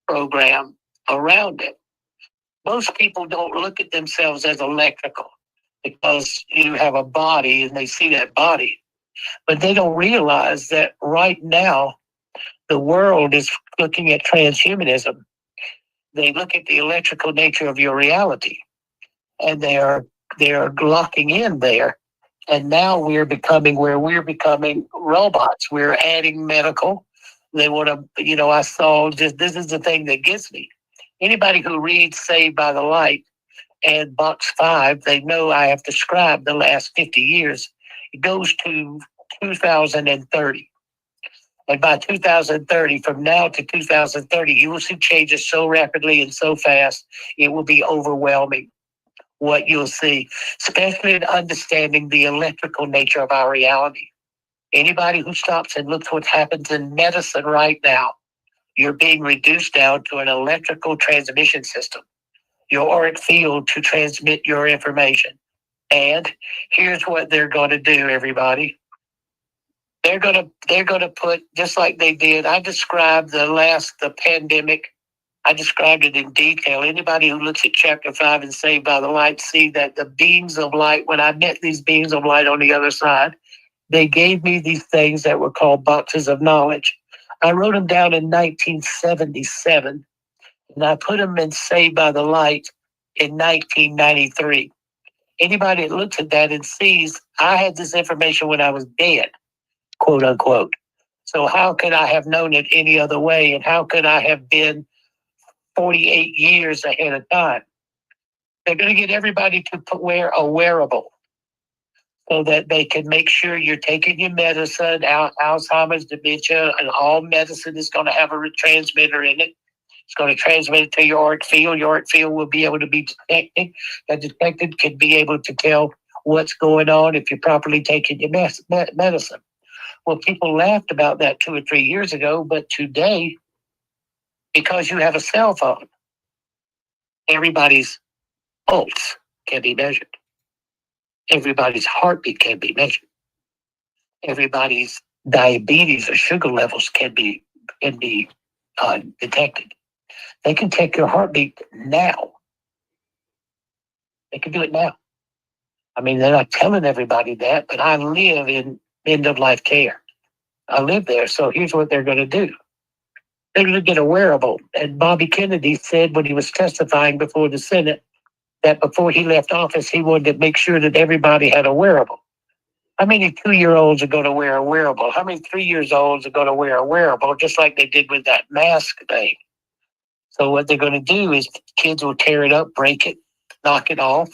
program around it. Most people don't look at themselves as electrical because you have a body and they see that body. But they don't realize that right now, the world is looking at transhumanism. They look at the electrical nature of your reality, and they're locking in there. And now we're becoming robots. We're adding medical. They want to, I saw just, this is the thing that gets me. Anybody who reads Saved by the Light and Box 5, they know I have described the last 50 years. It goes to 2030. And by 2030, from now to 2030, you will see changes so rapidly and so fast, it will be overwhelming what you'll see, especially in understanding the electrical nature of our reality. Anybody who stops and looks what happens in medicine right now, you're being reduced down to an electrical transmission system, your auric field to transmit your information. And here's what they're going to do, everybody. They're gonna put, just like they did. I described the pandemic. I described it in detail. Anybody who looks at chapter 5 and Saved by the Light see that the beams of light, when I met these beams of light on the other side, they gave me these things that were called boxes of knowledge. I wrote them down in 1977, and I put them in Saved by the Light in 1993. Anybody that looks at that and sees I had this information when I was dead, quote unquote. So how could I have known it any other way? And how could I have been 48 years ahead of time? They're going to get everybody to wear a wearable so that they can make sure you're taking your medicine, Alzheimer's, dementia, and all medicine is going to have a transmitter in it. It's going to transmit it to your auric field. Your auric field will be able to be detected. That detected can be able to tell what's going on if you're properly taking your medicine. Well, people laughed about that 2 or 3 years ago, but today, because you have a cell phone, everybody's pulse can be measured. Everybody's heartbeat can be measured. Everybody's diabetes or sugar levels can be detected. They can take your heartbeat now. They can do it now. I mean, they're not telling everybody that, but I live in end-of-life care. I live there, so here's what they're going to do. They're going to get a wearable. And Bobby Kennedy said when he was testifying before the Senate that before he left office, he wanted to make sure that everybody had a wearable. How many 2-year-olds are going to wear a wearable? How many 3-year-olds are going to wear a wearable, just like they did with that mask thing? So what they're going to do is kids will tear it up, break it, knock it off,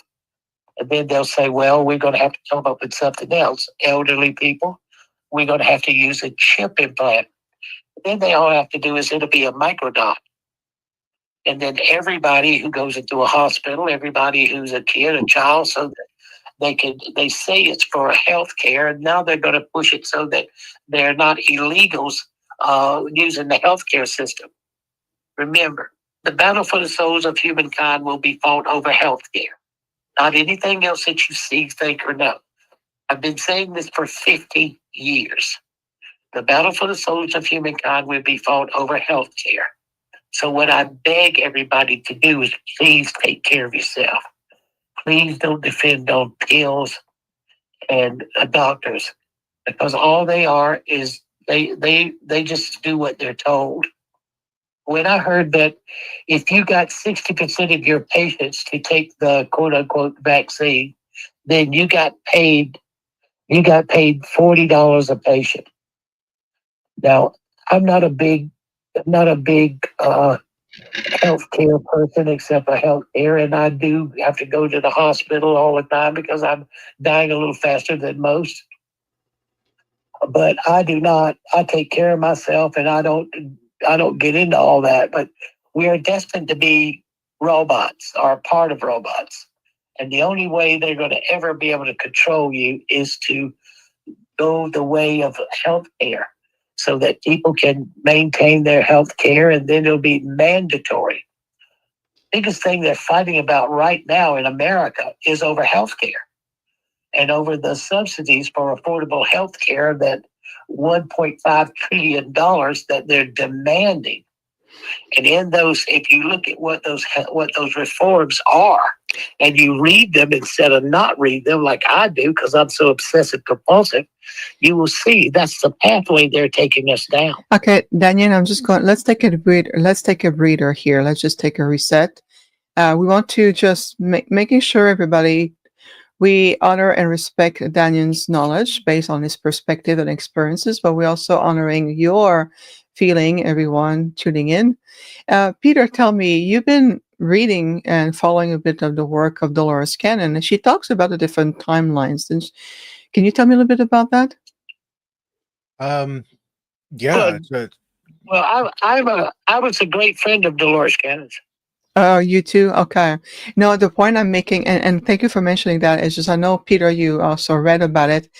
and then they'll say, well, we're going to have to come up with something else. Elderly people, we're going to have to use a chip implant. Then they all have to do is it'll be a microdot. And then everybody who goes into a hospital, everybody who's a kid, a child, so that they say it's for health care, and now they're going to push it so that they're not illegals using the healthcare system. Remember, the battle for the souls of humankind will be fought over healthcare, not anything else that you see, think, or know. I've been saying this for 50 years. The battle for the souls of humankind will be fought over healthcare, So what I beg everybody to do is please take care of yourself. Please don't depend on pills and doctors, because all they are is they just do what they're told. When I heard that if you got 60% of your patients to take the quote unquote vaccine, then you got paid $40 a patient. Now, I'm not a big healthcare person except for healthcare, and I do have to go to the hospital all the time because I'm dying a little faster than most. But I do not. I take care of myself, and I don't get into all that. But we are destined to be robots, or part of robots, and the only way they're going to ever be able to control you is to go the way of health care, so that people can maintain their health care, and then it'll be mandatory. Biggest thing they're fighting about right now in America is over health care and over the subsidies for affordable health care, that $1.5 trillion that they're demanding. And in those, if you look at what those reforms are, and you read them instead of not read them like I do, because I'm so obsessive compulsive, you will see that's the pathway they're taking us down. Okay, Dannion, I'm just going. Let's take a breather. Let's take a breather here. Let's just take a reset. We want to just making sure everybody, we honor and respect Dannion's knowledge based on his perspective and experiences, but we're also honoring your feeling, everyone tuning in. Peter, tell me, you've been reading and following a bit of the work of Dolores Cannon, and she talks about the different timelines. Can you tell me a little bit about that? Yeah. Well, I was a great friend of Dolores Cannon's. Oh, you too? Okay. No, the point I'm making, and thank you for mentioning that, is just I know, Peter, you also read about it.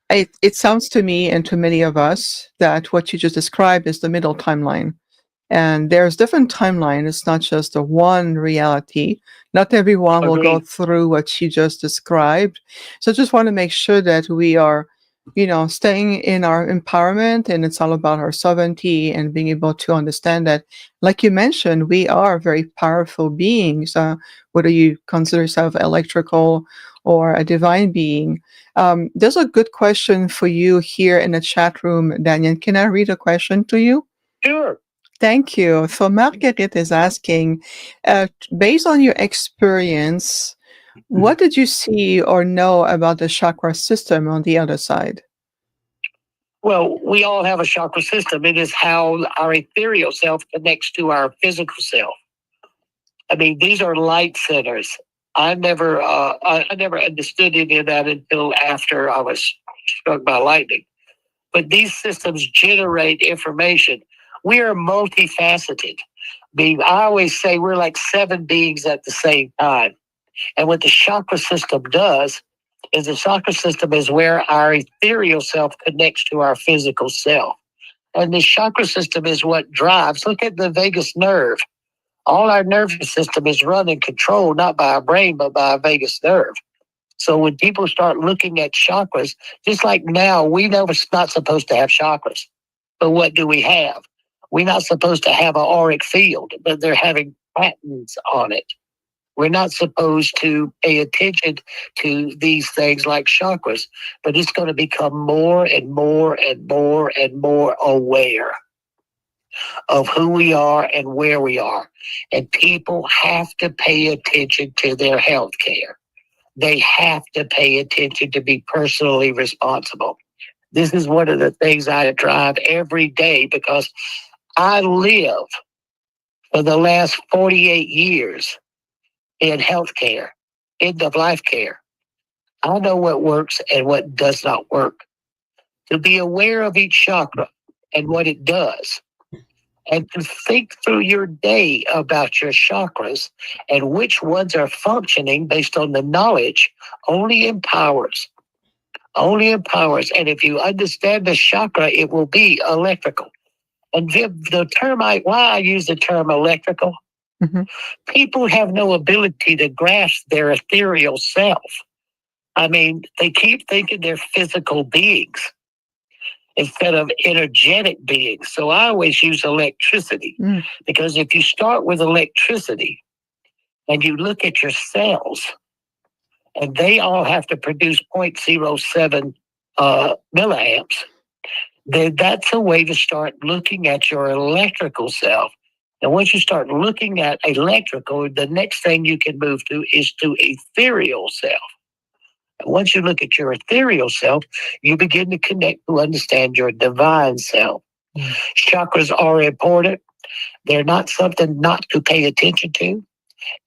It sounds to me and to many of us that what you just described is the middle timeline. And there's different timeline. It's not just a one reality. Not everyone will go through what she just described. So I just want to make sure that we are, staying in our empowerment, and it's all about our sovereignty and being able to understand that, like you mentioned, we are very powerful beings, whether you consider yourself electrical or a divine being. There's a good question for you here in the chat room, Dannion. Can I read a question to you? Sure. Thank you. So Marguerite is asking, based on your experience, what did you see or know about the chakra system on the other side? Well, we all have a chakra system. It is how our ethereal self connects to our physical self. I mean, these are light centers. I never understood any of that until after I was struck by lightning. But these systems generate information. We are multifaceted. I always say we're like 7 beings at the same time. And what the chakra system does is the chakra system is where our ethereal self connects to our physical self. And the chakra system is what drives. Look at the vagus nerve. All our nervous system is run and controlled not by our brain, but by our vagus nerve. So when people start looking at chakras, just like now, we know we're not supposed to have chakras. But what do we have? We're not supposed to have an auric field, but they're having patterns on it. We're not supposed to pay attention to these things like chakras, but it's going to become more and more and more and more aware of who we are and where we are. And people have to pay attention to their health care. They have to pay attention to be personally responsible. This is one of the things I drive every day, because I live for the last 48 years in healthcare, end of life care. I know what works and what does not work. To be aware of each chakra and what it does, and to think through your day about your chakras and which ones are functioning based on the knowledge, only empowers. Only empowers. And if you understand the chakra, it will be electrical. And the term, why I use the term electrical, people have no ability to grasp their ethereal self. I mean, they keep thinking they're physical beings. instead of energetic beings. So I always use electricity, because if you start with electricity and you look at your cells, and they all have to produce 0.07 milliamps, then that's a way to start looking at your electrical self. And once you start looking at electrical, the next thing you can move to is to ethereal self. And once you look at your ethereal self, you begin to connect to understand your divine self. Chakras are important. They're not something not to pay attention to.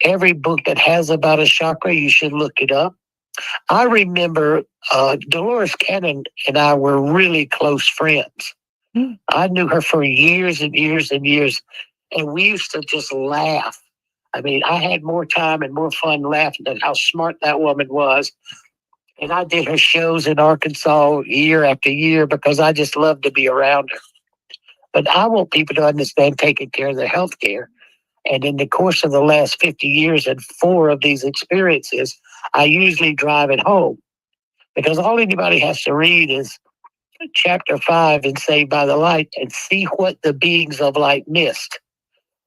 Every book that has about a chakra, you should look it up. I remember Dolores Cannon and I were really close friends. I knew her for years and years and years, and we used to just laugh. I mean, I had more time and more fun laughing at how smart that woman was. And I did her shows in Arkansas year after year because I just loved to be around her. But I want people to understand taking care of their health care. And in the course of the last 50 years and 4 of these experiences, I usually drive it home, because all anybody has to read is chapter 5 in Saved by the Light and see what the beings of light missed.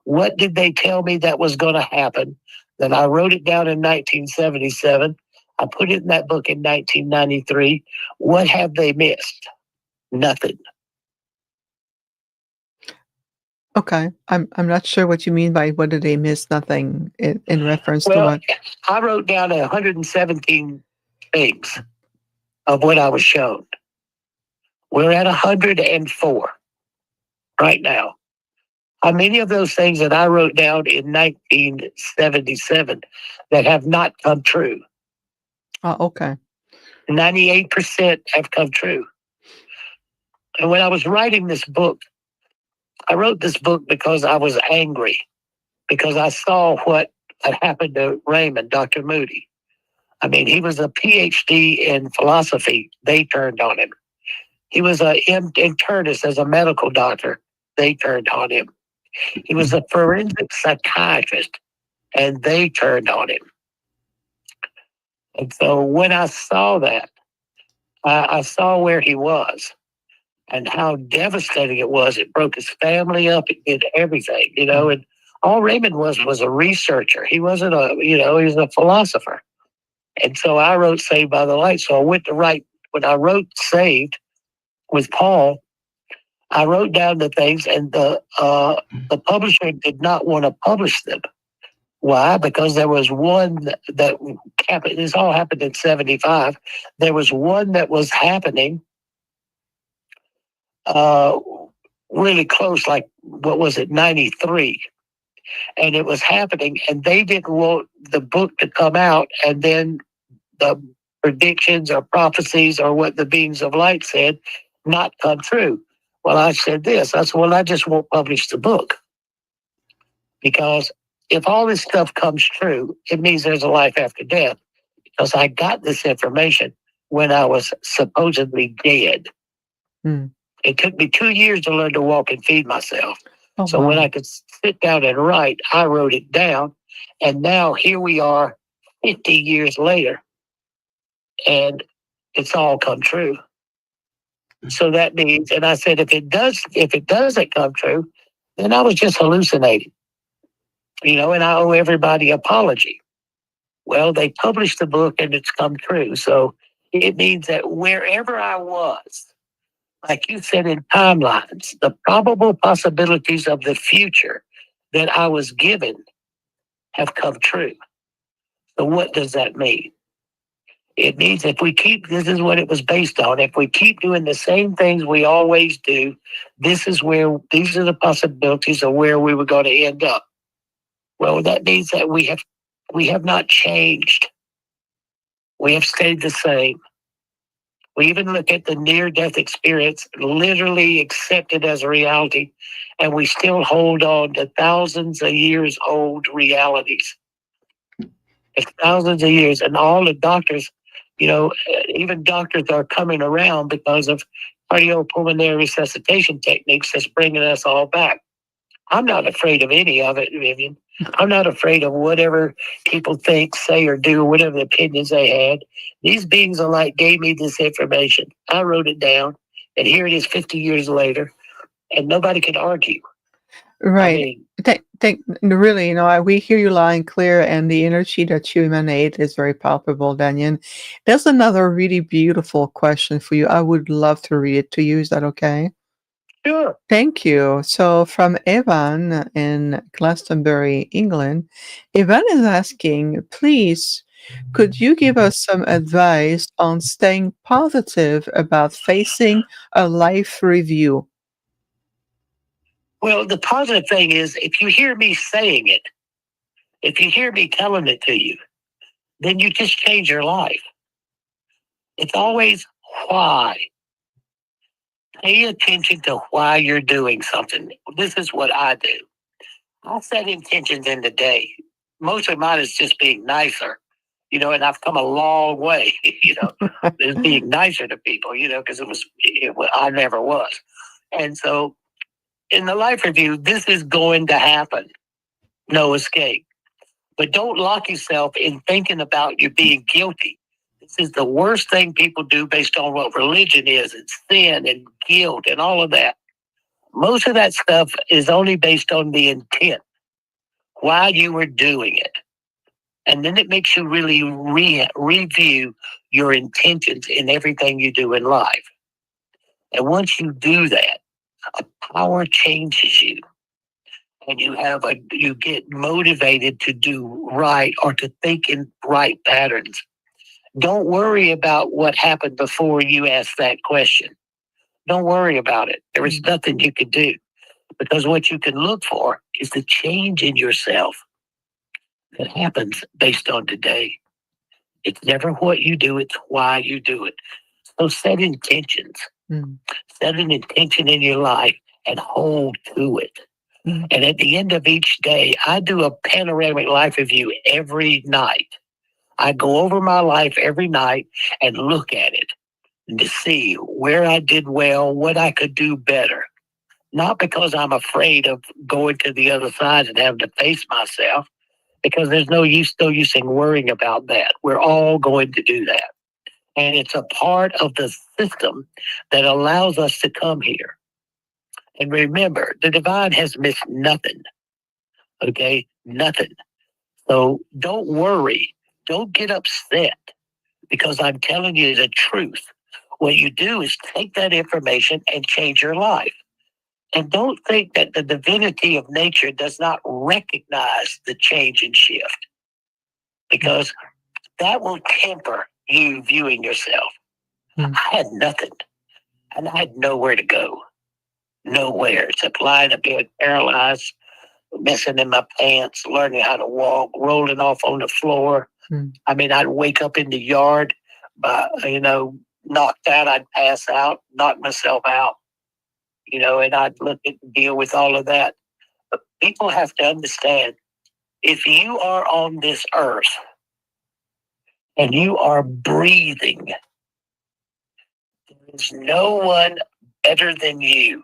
What did they tell me that was going to happen? Then I wrote it down in 1977. I put it in that book in 1993. What have they missed? Nothing. Okay. I'm not sure what you mean by what did they miss nothing in reference to what? I wrote down 117 things of what I was shown. We're at 104 right now. How many of those things that I wrote down in 1977 that have not come true? Okay. 98% have come true. And when I was writing this book, I wrote this book because I was angry, because I saw what had happened to Raymond, Dr. Moody. I mean, he was a PhD in philosophy. They turned on him. He was an internist as a medical doctor. They turned on him. He was a forensic psychiatrist, and they turned on him. And so when I saw that, I saw where he was and how devastating it was. It broke his family up. It did everything, you know. And all Raymond was a researcher. He wasn't he was a philosopher. And so I wrote Saved by the Light. So I went to write, when I wrote Saved with Paul, I wrote down the things, and the publisher did not want to publish them. Why? Because there was one that happened. This all happened in 75. There was one that was happening really close, like, what was it, 93. And it was happening, and they didn't want the book to come out, and then the predictions or prophecies or what the beings of light said not come true. Well, I said this. I said, well, I just won't publish the book. Because if all this stuff comes true, it means there's a life after death. Because I got this information when I was supposedly dead. It took me 2 years to learn to walk and feed myself. So when I could sit down and write, I wrote it down. And now here we are 50 years later. And it's all come true. So that means, and I said, if it doesn't come true, then I was just hallucinating, and I owe everybody an apology. Well, they published the book and it's come true. So it means that wherever I was, like you said in timelines, the probable possibilities of the future that I was given have come true. So what does that mean? It means if we keep, this is what it was based on. If we keep doing the same things we always do, these are the possibilities of where we were going to end up. Well, that means that we have not changed. We have stayed the same. We even look at the near-death experience, literally accept it as a reality, and we still hold on to thousands of years old realities. It's thousands of years, and all the doctors, even doctors are coming around because of cardiopulmonary resuscitation techniques that's bringing us all back. I'm not afraid of any of it, Vivian. I'm not afraid of whatever people think, say, or do, whatever opinions they had. These beings of light gave me this information. I wrote it down. And here it is 50 years later, and nobody can argue. I Right. mean, Really, we hear you loud and clear, and the energy that you emanate is very palpable, Dannion. There's another really beautiful question for you. I would love to read it to you. Is that okay? sure. Thank you. So, from Evan in Glastonbury, England, Evan is asking, please, could you give us some advice on staying positive about facing a life review? Well, the positive thing is if you hear me saying it, if you hear me telling it to you, then you just change your life. It's always why. Pay attention to why you're doing something. This is what I do. I set intentions in the day. Most of mine is just being nicer, and I've come a long way, is being nicer to people, because I never was. And so in the life review, this is going to happen. No escape. But don't lock yourself in thinking about you being guilty. This is the worst thing people do based on what religion is and sin and guilt and all of that. Most of that stuff is only based on the intent, why you were doing it. And then it makes you really review your intentions in everything you do in life. And once you do that, a power changes you. And you get motivated to do right or to think in right patterns. Don't worry about what happened before you asked that question. Don't worry about it. There is nothing you can do, because what you can look for is the change in yourself that happens based on today. It's never what you do, it's why you do it. So set intentions. Set an intention in your life and hold to it. And at the end of each day, I do a panoramic life review every night. I go over my life every night and look at it to see where I did well, what I could do better. Not because I'm afraid of going to the other side and having to face myself, because there's no use in worrying about that. We're all going to do that. And it's a part of the system that allows us to come here. And remember, the divine has missed nothing. Okay? Nothing. So don't worry. Don't get upset, because I'm telling you the truth. What you do is take that information and change your life. And don't think that the divinity of nature does not recognize the change and shift, because that will temper you viewing yourself. I had nothing, and I had nowhere to go. Nowhere except lying in bed, paralyzed, messing in my pants, learning how to walk, rolling off on the floor. I mean, I'd wake up in the yard, knocked out, I'd pass out, knock myself out, and I'd deal with all of that. But people have to understand, if you are on this earth and you are breathing, there's no one better than you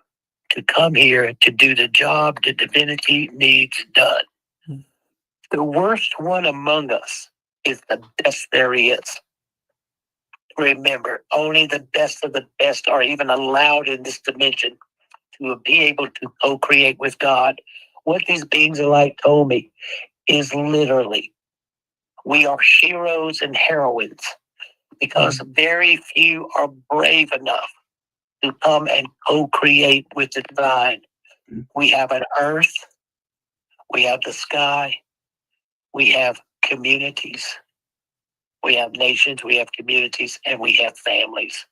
to come here to do the job the divinity needs done. The worst one among us is the best there is. Remember, only the best of the best are even allowed in this dimension to be able to co-create with God. What these beings of light told me is literally, we are heroes and heroines, because very few are brave enough to come and co-create with the divine. We have an earth, we have the sky, we have communities, we have nations, we have communities, and we have families.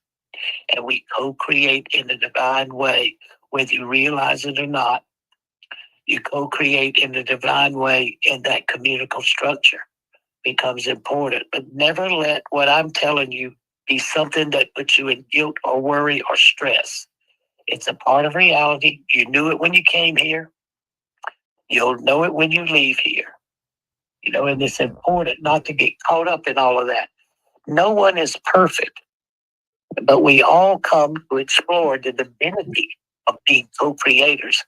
And we co-create in the divine way, whether you realize it or not. You co-create in the divine way, and that communal structure becomes important. But never let what I'm telling you be something that puts you in guilt or worry or stress. It's a part of reality. You knew it when you came here. You'll know it when you leave here. And it's important not to get caught up in all of that. No one is perfect, but we all come to explore the divinity of being co-creators.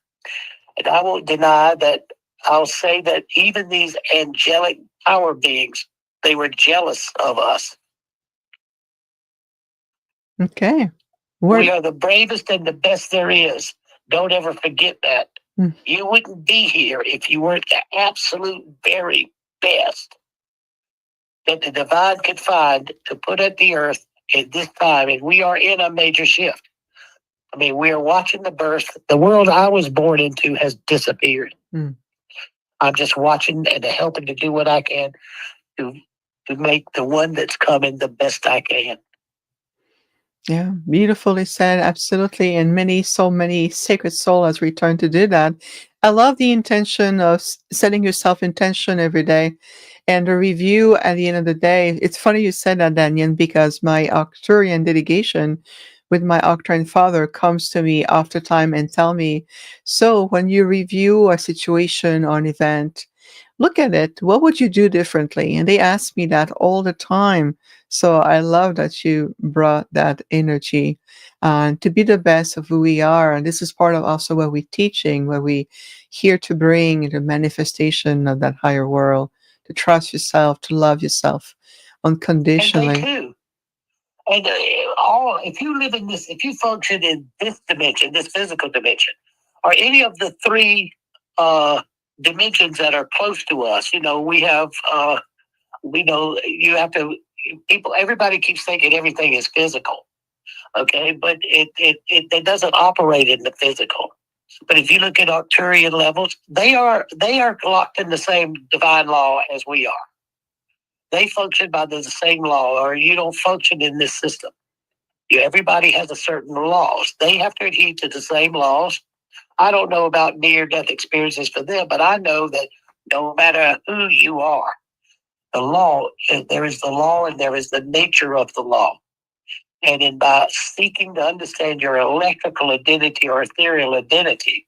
And I won't deny that. I'll say that even these angelic power beings, they were jealous of us. Okay. We are the bravest and the best there is. Don't ever forget that. Mm. You wouldn't be here if you weren't the absolute very best that the divine could find to put at the earth at this time. And we are in a major shift. I mean, we are watching the birth. The world I was born into has disappeared. Mm. I'm just watching and helping to do what I can to make the one that's coming the best I can. Yeah, beautifully said. Absolutely. And so many sacred soul has returned to do that. I love the intention of setting yourself intention every day and the review at the end of the day. It's funny you said that, Dannion, because my Arcturian delegation with my Arcturian father comes to me after time and tell me, so when you review a situation or an event, look at it. What would you do differently? And they ask me that all the time. So I love that you brought that energy to be the best of who we are. And this is part of also what we're teaching, what we here to bring the manifestation of that higher world, to trust yourself, to love yourself unconditionally. And they too. And if you live in this, if you function in this dimension, this physical dimension, or any of the three dimensions that are close to us, we have, you have to, everybody keeps thinking everything is physical. Okay. But it doesn't operate in the physical. But if you look at Arcturian levels, they are locked in the same divine law as we are. They function by the same law, or you don't function in this system. Everybody has a certain laws. They have to adhere to the same laws. I don't know about near-death experiences for them, but I know that no matter who you are, the law, there is the law and there is the nature of the law. And by seeking to understand your electrical identity or ethereal identity,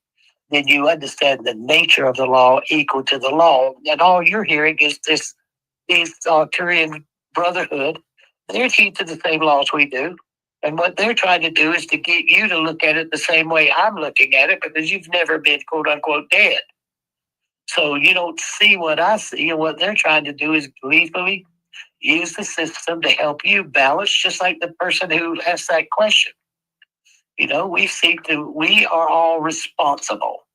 then you understand the nature of the law equal to the law. And all you're hearing is this Arcturian brotherhood. They adhere to the same laws we do. And what they're trying to do is to get you to look at it the same way I'm looking at it, because you've never been quote unquote dead. So you don't see what I see. And what they're trying to do is gleefully use the system to help you balance, just like the person who asked that question. We are all responsible.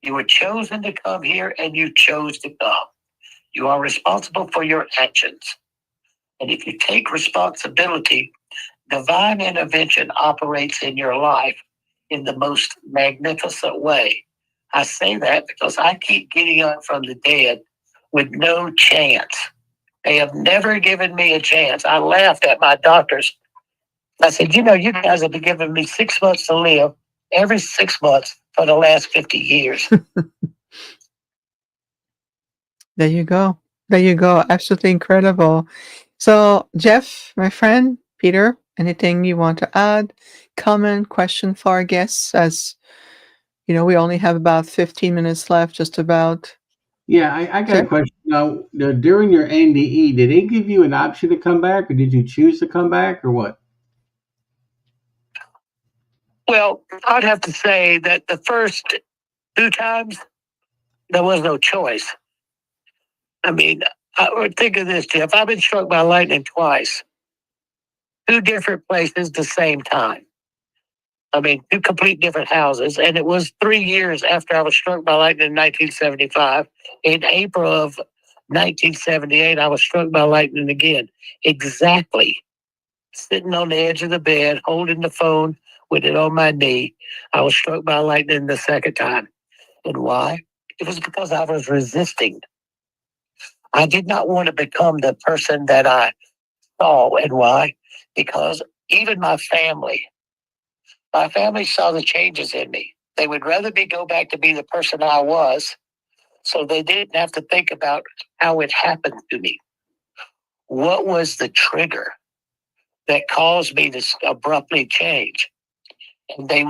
You were chosen to come here and you chose to come. You are responsible for your actions. And if you take responsibility, divine intervention operates in your life in the most magnificent way. I say that because I keep getting up from the dead with no chance. They have never given me a chance. I laughed at my doctors. I said, you guys have been giving me 6 months to live every 6 months for the last 50 years. There you go. There you go. Absolutely incredible. So, Jeff, my friend, Peter, anything you want to add? Comment, question for our guests? As we only have about 15 minutes left, just about. Yeah, I got a question. Now, during your NDE, did they give you an option to come back, or did you choose to come back, or what? Well, I'd have to say that the first 2 times, there was no choice. I mean, think of this, Jeff. I've been struck by lightning twice. 2 different places the same time. I mean, 2 complete different houses. And it was 3 years after I was struck by lightning in 1975. In April of 1978, I was struck by lightning again. Exactly. Sitting on the edge of the bed, holding the phone with it on my knee. I was struck by lightning the second time. And why? It was because I was resisting. I did not want to become the person that I saw. And why? Because even my family saw the changes in me. They would rather me go back to be the person I was, so they didn't have to think about how it happened to me. What was the trigger that caused me to abruptly change? And they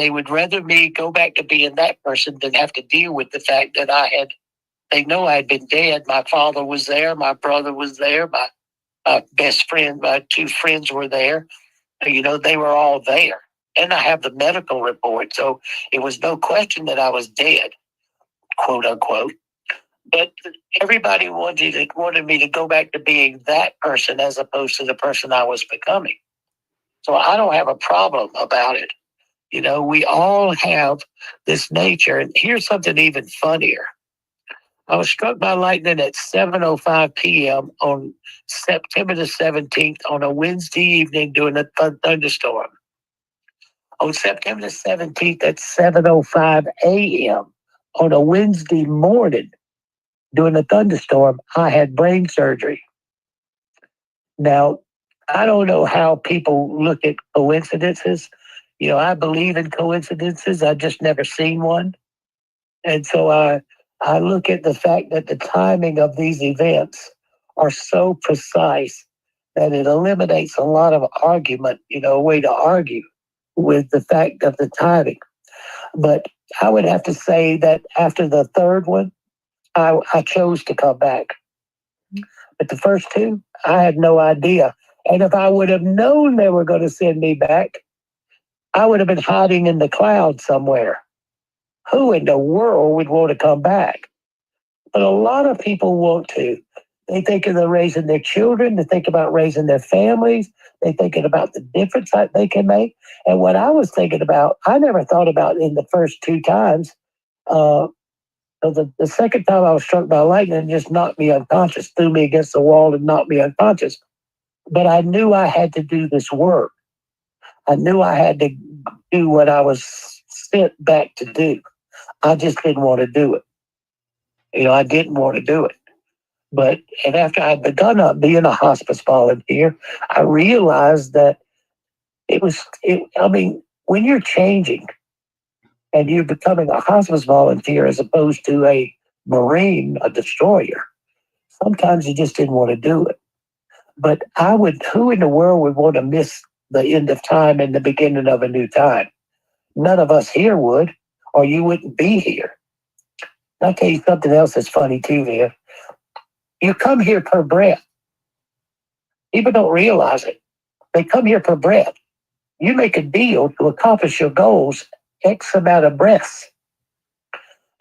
would rather me go back to being that person than have to deal with the fact that they know I had been dead. My father was there. My brother was there. My best friend, my 2 friends were there. They were all there. And I have the medical report. So it was no question that I was dead, quote unquote. But everybody wanted me to go back to being that person as opposed to the person I was becoming. So I don't have a problem about it. We all have this nature. And here's something even funnier. I was struck by lightning at 7:05 p.m. on September the 17th on a Wednesday evening during a thunderstorm. On September the 17th at 7:05 a.m. on a Wednesday morning during a thunderstorm, I had brain surgery. Now, I don't know how people look at coincidences. I believe in coincidences. I've just never seen one. And so I look at the fact that the timing of these events are so precise that it eliminates a lot of argument, a way to argue with the fact of the timing. But I would have to say that after the third one, I chose to come back. But the first two, I had no idea. And if I would have known they were going to send me back, I would have been hiding in the clouds somewhere. Who in the world would want to come back? But a lot of people want to. They think of raising their children. They think about raising their families. They thinking about the difference that they can make. And what I was thinking about, I never thought about in the first two times. The second time I was struck by lightning, it just knocked me unconscious, threw me against the wall and knocked me unconscious. But I knew I had to do this work. I knew I had to do what I was sent back to do. I just didn't want to do it. I didn't want to do it. And after I'd begun being a hospice volunteer, I realized that when you're changing and you're becoming a hospice volunteer as opposed to a Marine, a destroyer, sometimes you just didn't want to do it. But who in the world would want to miss the end of time and the beginning of a new time? None of us here would, or you wouldn't be here. I'll tell you something else that's funny too, man. You come here per breath. People don't realize it. They come here per breath. You make a deal to accomplish your goals X amount of breaths.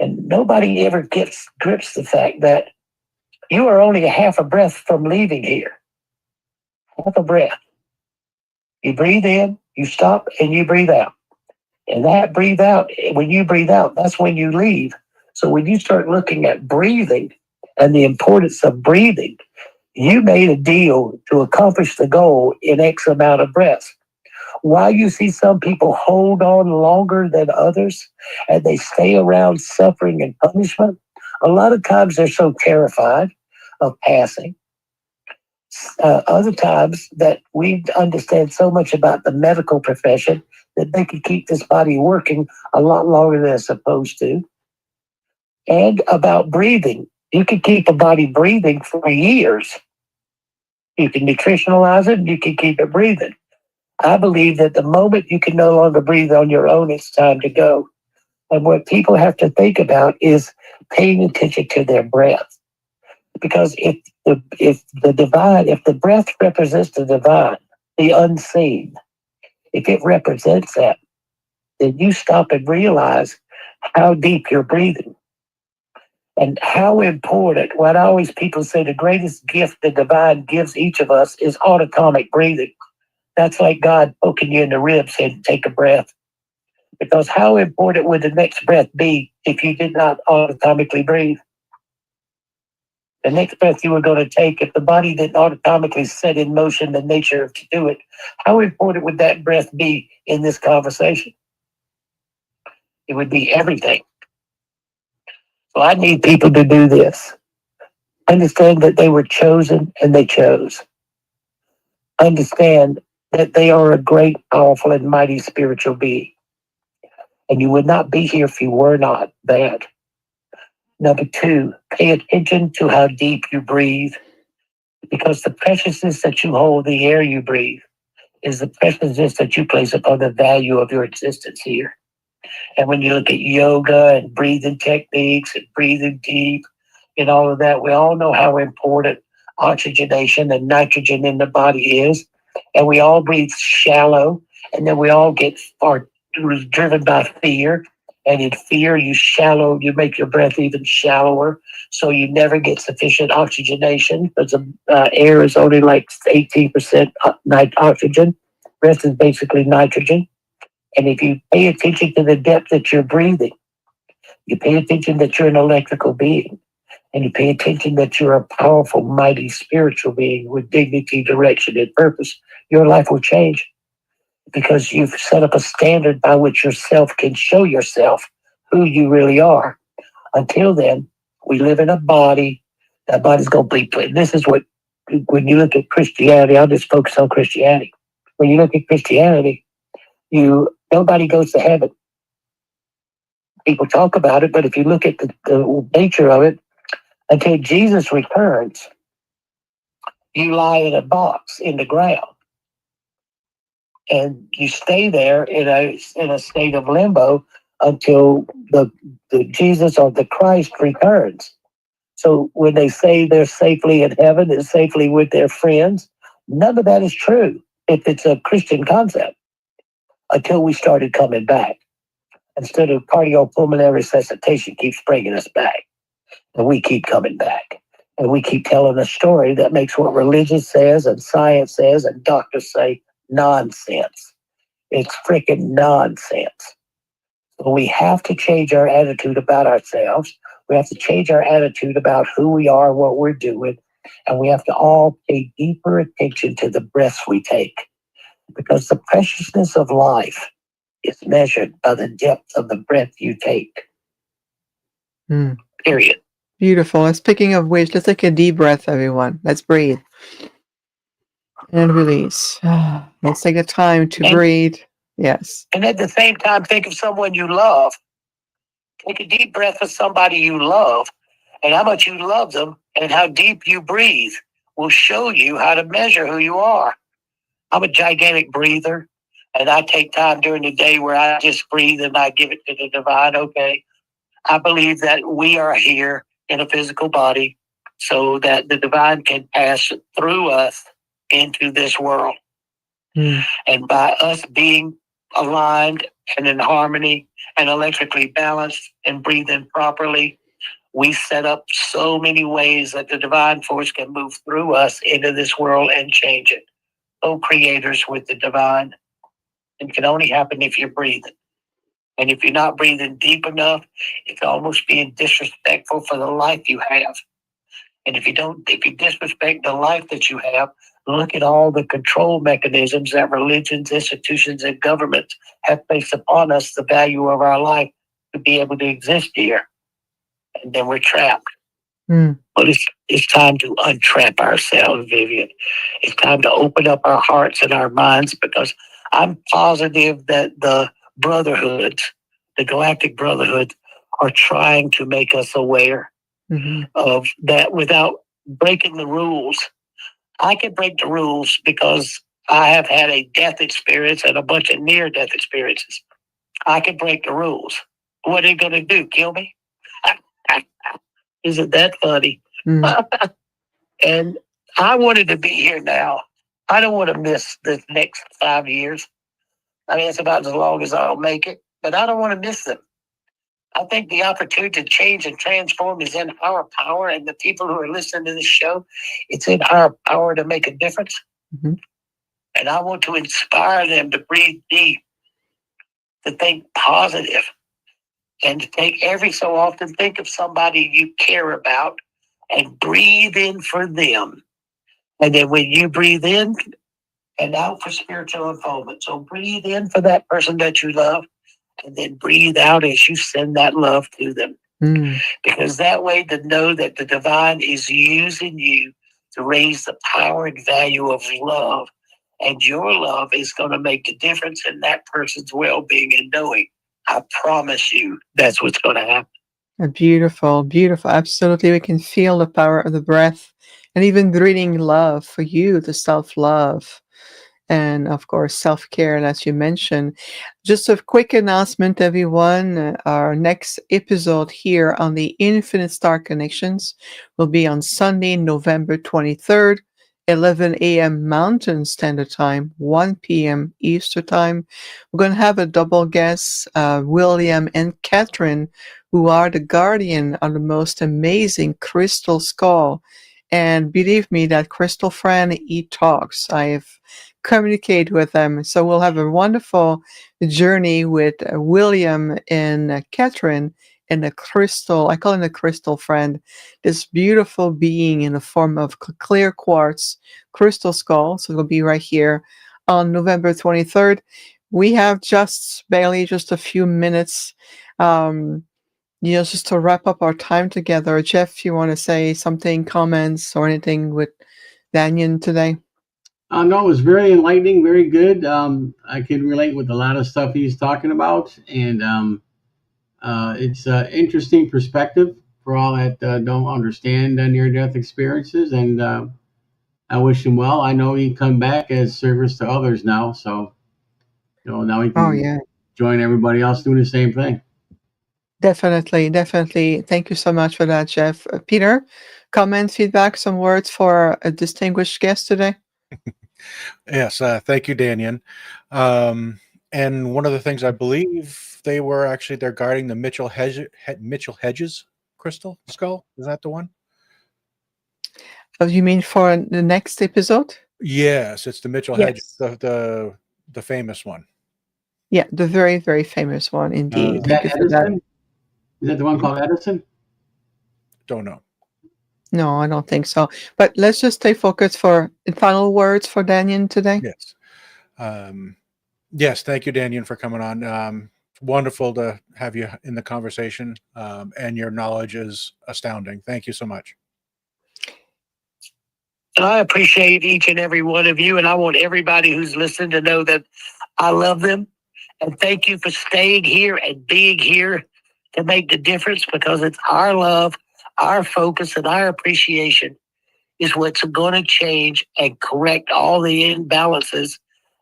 And nobody ever grips the fact that you are only a half a breath from leaving here. Half a breath. You breathe in, you stop, and you breathe out. And that breathe out, when you breathe out, that's when you leave. So when you start looking at breathing and the importance of breathing, you made a deal to accomplish the goal in X amount of breaths. Why you see some people hold on longer than others and they stay around suffering and punishment, a lot of times they're so terrified of passing. Other times that we understand so much about the medical profession that they can keep this body working a lot longer than it's supposed to. And about breathing, you can keep a body breathing for years. You can nutritionalize it and you can keep it breathing. I believe that the moment you can no longer breathe on your own, it's time to go. And what people have to think about is paying attention to their breath. Because if the breath represents the divine, the unseen, if it represents that, then you stop and realize how deep you're breathing. And how important, what I always people say, the greatest gift the divine gives each of us is autonomic breathing. That's like God poking you in the ribs saying, take a breath. Because how important would the next breath be if you did not autonomically breathe? The next breath you were going to take, if the body didn't automatically set in motion the nature to do it, how important would that breath be in this conversation? It would be everything. So I need people to do this. Understand that they were chosen and they chose. Understand that they are a great, powerful, and mighty spiritual being. And you would not be here if you were not that. Number two, pay attention to how deep you breathe, because the preciousness that you hold, the air you breathe, is the preciousness that you place upon the value of your existence here. And when you look at yoga and breathing techniques and breathing deep and all of that, we all know how important oxygenation and nitrogen in the body is. And we all breathe shallow, and then we all are driven by fear. And in fear, you make your breath even shallower, so you never get sufficient oxygenation because the air is only like 18% oxygen. Breath is basically nitrogen. And if you pay attention to the depth that you're breathing, you pay attention that you're an electrical being, and you pay attention that you're a powerful, mighty spiritual being with dignity, direction, and purpose, your life will change because you've set up a standard by which yourself can show yourself who you really are. Until then, we live in a body. That body's going to be put. This is what, when you look at Christianity, I'll just focus on Christianity. When you look at Christianity, nobody goes to heaven. People talk about it, but if you look at the nature of it, until Jesus returns, you lie in a box in the ground, and you stay there in a state of limbo until the Jesus or the Christ returns. So when they say they're safely in heaven and safely with their friends, none of that is true if it's a Christian concept until we started coming back. Instead of cardiopulmonary resuscitation keeps bringing us back, and we keep coming back. And we keep telling a story that makes what religion says and science says and doctors say nonsense. It's freaking nonsense. So we have to change our attitude about ourselves. We have to change our attitude about who we are, what we're doing. And we have to all pay deeper attention to the breaths we take. Because the preciousness of life is measured by the depth of the breath you take. Period. Beautiful. And speaking of which, let's take a deep breath, everyone. Let's breathe. And release. Let's take the time to breathe. Yes. And at the same time, think of someone you love. Take a deep breath of somebody you love, and how much you love them and how deep you breathe will show you how to measure who you are. I'm a gigantic breather, and I take time during the day where I just breathe and I give it to the divine. Okay, I believe that we are here in a physical body so that the divine can pass through us into this world. And by us being aligned and in harmony and electrically balanced and breathing properly, we set up so many ways that the divine force can move through us into this world and change it. Co-creators with the divine. It can only happen if you're breathing. And if you're not breathing deep enough, it's almost being disrespectful for the life you have. And if you disrespect the life that you have, look at all the control mechanisms that religions, institutions, and governments have placed upon us, the value of our life to be able to exist here. And then we're trapped. But it's time to untrap ourselves, Vivian. It's time to open up our hearts and our minds, because I'm positive that the brotherhoods, the galactic brotherhoods, are trying to make us aware of that without breaking the rules. I can break the rules because I have had a death experience and a bunch of near-death experiences. I can break the rules. What are they going to do? Kill me? Isn't that funny? And I wanted to be here now. I don't want to miss the next 5 years. I mean, it's about as long as I'll make it, but I don't want to miss them. I think the opportunity to change and transform is in our power, and the people who are listening to this show, it's in our power to make a difference. And I want to inspire them to breathe deep, to think positive, and to take every so often, think of somebody you care about and breathe in for them. And then when you breathe in and out for spiritual unfoldment, so breathe in for that person that you love, and then breathe out as you send that love to them. Because that way to know that the divine is using you to raise the power and value of love. And your love is going to make the difference in that person's well-being and knowing. I promise you that's what's going to happen. Beautiful, beautiful. Absolutely. We can feel the power of the breath, and even breathing love for you, the self-love. And of course, self-care, as you mentioned. Just a quick announcement, everyone. Our next episode here on the Infinite Star Connections will be on Sunday, November 23rd, 11 a.m. Mountain Standard Time, 1 p.m. Eastern Time. We're going to have a double guest, William and Catherine, who are the guardian of the most amazing crystal skull And believe me, that crystal friend, he talks. I've communicated with him. So we'll have a wonderful journey with William and Catherine and the crystal. I call him the crystal friend. This beautiful being in the form of clear quartz crystal skull. So it'll be right here on November 23rd. We have just barely just a few minutes. Just to wrap up our time together, Jeff, you want to say something, comments, or anything with Dannion today? No, it was very enlightening, very good. I can relate with a lot of stuff he's talking about, and it's an interesting perspective for all that don't understand near-death experiences. And I wish him well. I know he come back as service to others now, so now he Oh, can yeah, join everybody else doing the same thing. definitely, definitely. Thank you so much for that, Jeff. Peter, comments, feedback, some words for a distinguished guest today? Yes, thank you, Dannion. And one of the things I believe they're guarding the Mitchell Hedges crystal skull. Is that the one? Oh, you mean for the next episode? Yes, it's the Mitchell Hedges, Yes. the famous one. Yeah, the very, very famous one indeed. Is Thank that you for that. Edison? Is that the one called Edison? Don't know. No, I don't think so. But let's just stay focused for final words for Dannion today. Yes. Yes, thank you, Dannion, for coming on. Wonderful to have you in the conversation, and your knowledge is astounding. Thank you so much. And I appreciate each and every one of you, and I want everybody who's listening to know that I love them. And thank you for staying here and being here to make the difference, because it's our love, our focus, and our appreciation is what's going to change and correct all the imbalances.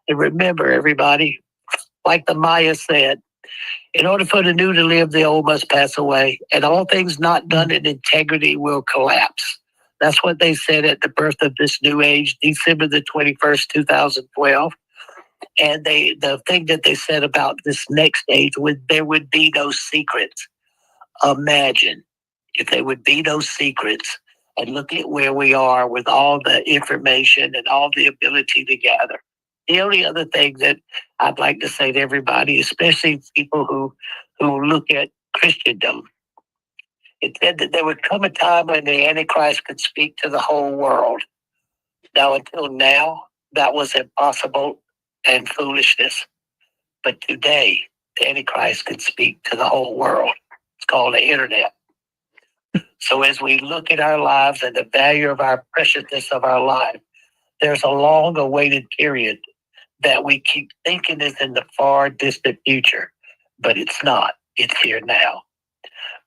And remember, everybody, like the Maya said, in order for the new to live, the old must pass away, and all things not done in integrity will collapse. That's what they said at the birth of this new age, December the 21st, 2012. And the thing that they said about this next age there would be no secrets. Imagine if there would be no secrets, and look at where we are with all the information and all the ability to gather. The only other thing that I'd like to say to everybody, especially people who look at Christendom, it said that there would come a time when the Antichrist could speak to the whole world. Now, until now, that was impossible and foolishness. But today, the Antichrist could speak to the whole world. It's called the internet. So as we look at our lives and the value of our preciousness of our life, there's a long awaited period that we keep thinking is in the far distant future, but it's not. It's here now.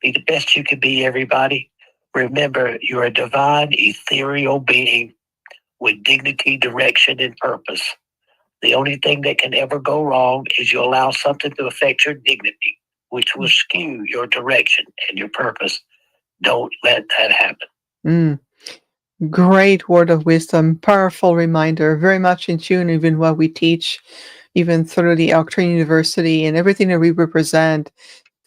Be the best you can be, everybody. Remember, you're a divine, ethereal being with dignity, direction, and purpose. The only thing that can ever go wrong is you allow something to affect your dignity, which will skew your direction and your purpose. Don't let that happen. Great word of wisdom, powerful reminder, very much in tune even what we teach, even through the Octrine University and everything that we represent.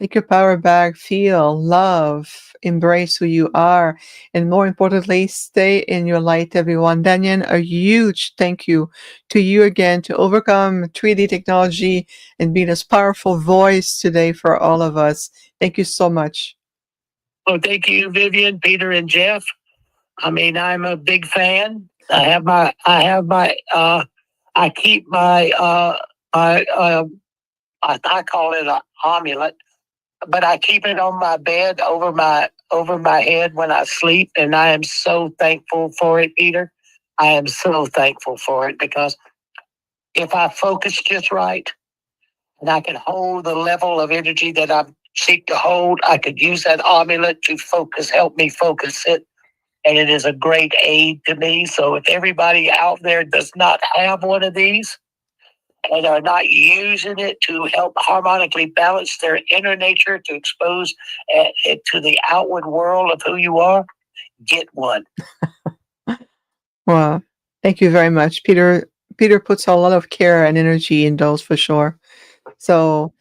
Take your power back, feel, love, embrace who you are, and more importantly, stay in your light, everyone. Dannion, a huge thank you to you again to overcome 3D technology and be this powerful voice today for all of us. Thank you so much. Well, thank you, Vivian, Peter, and Jeff. I mean, I'm a big fan. I keep my, I call it an amulet, but I keep it on my bed over my head when I sleep, and I am so thankful for it, Peter. I am so thankful for it, because if I focus just right, and I can hold the level of energy that I seek to hold, I could use that amulet to help me focus it, and it is a great aid to me. So if everybody out there does not have one of these, and are not using it to help harmonically balance their inner nature to expose it to the outward world of who you are, get one. Well, thank you very much. Peter puts a lot of care and energy in those for sure. So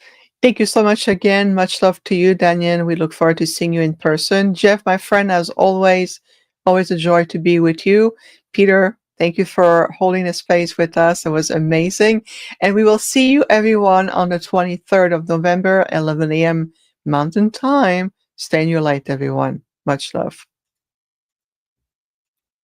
thank you so much again. Much love to you, Dannion. We look forward to seeing you in person. Jeff, my friend, as always, Always a joy to be with you. Peter, thank you for holding the space with us. It was amazing. And we will see you, everyone, on the 23rd of November, 11 a.m. Mountain Time. Stay in your light, everyone. Much love.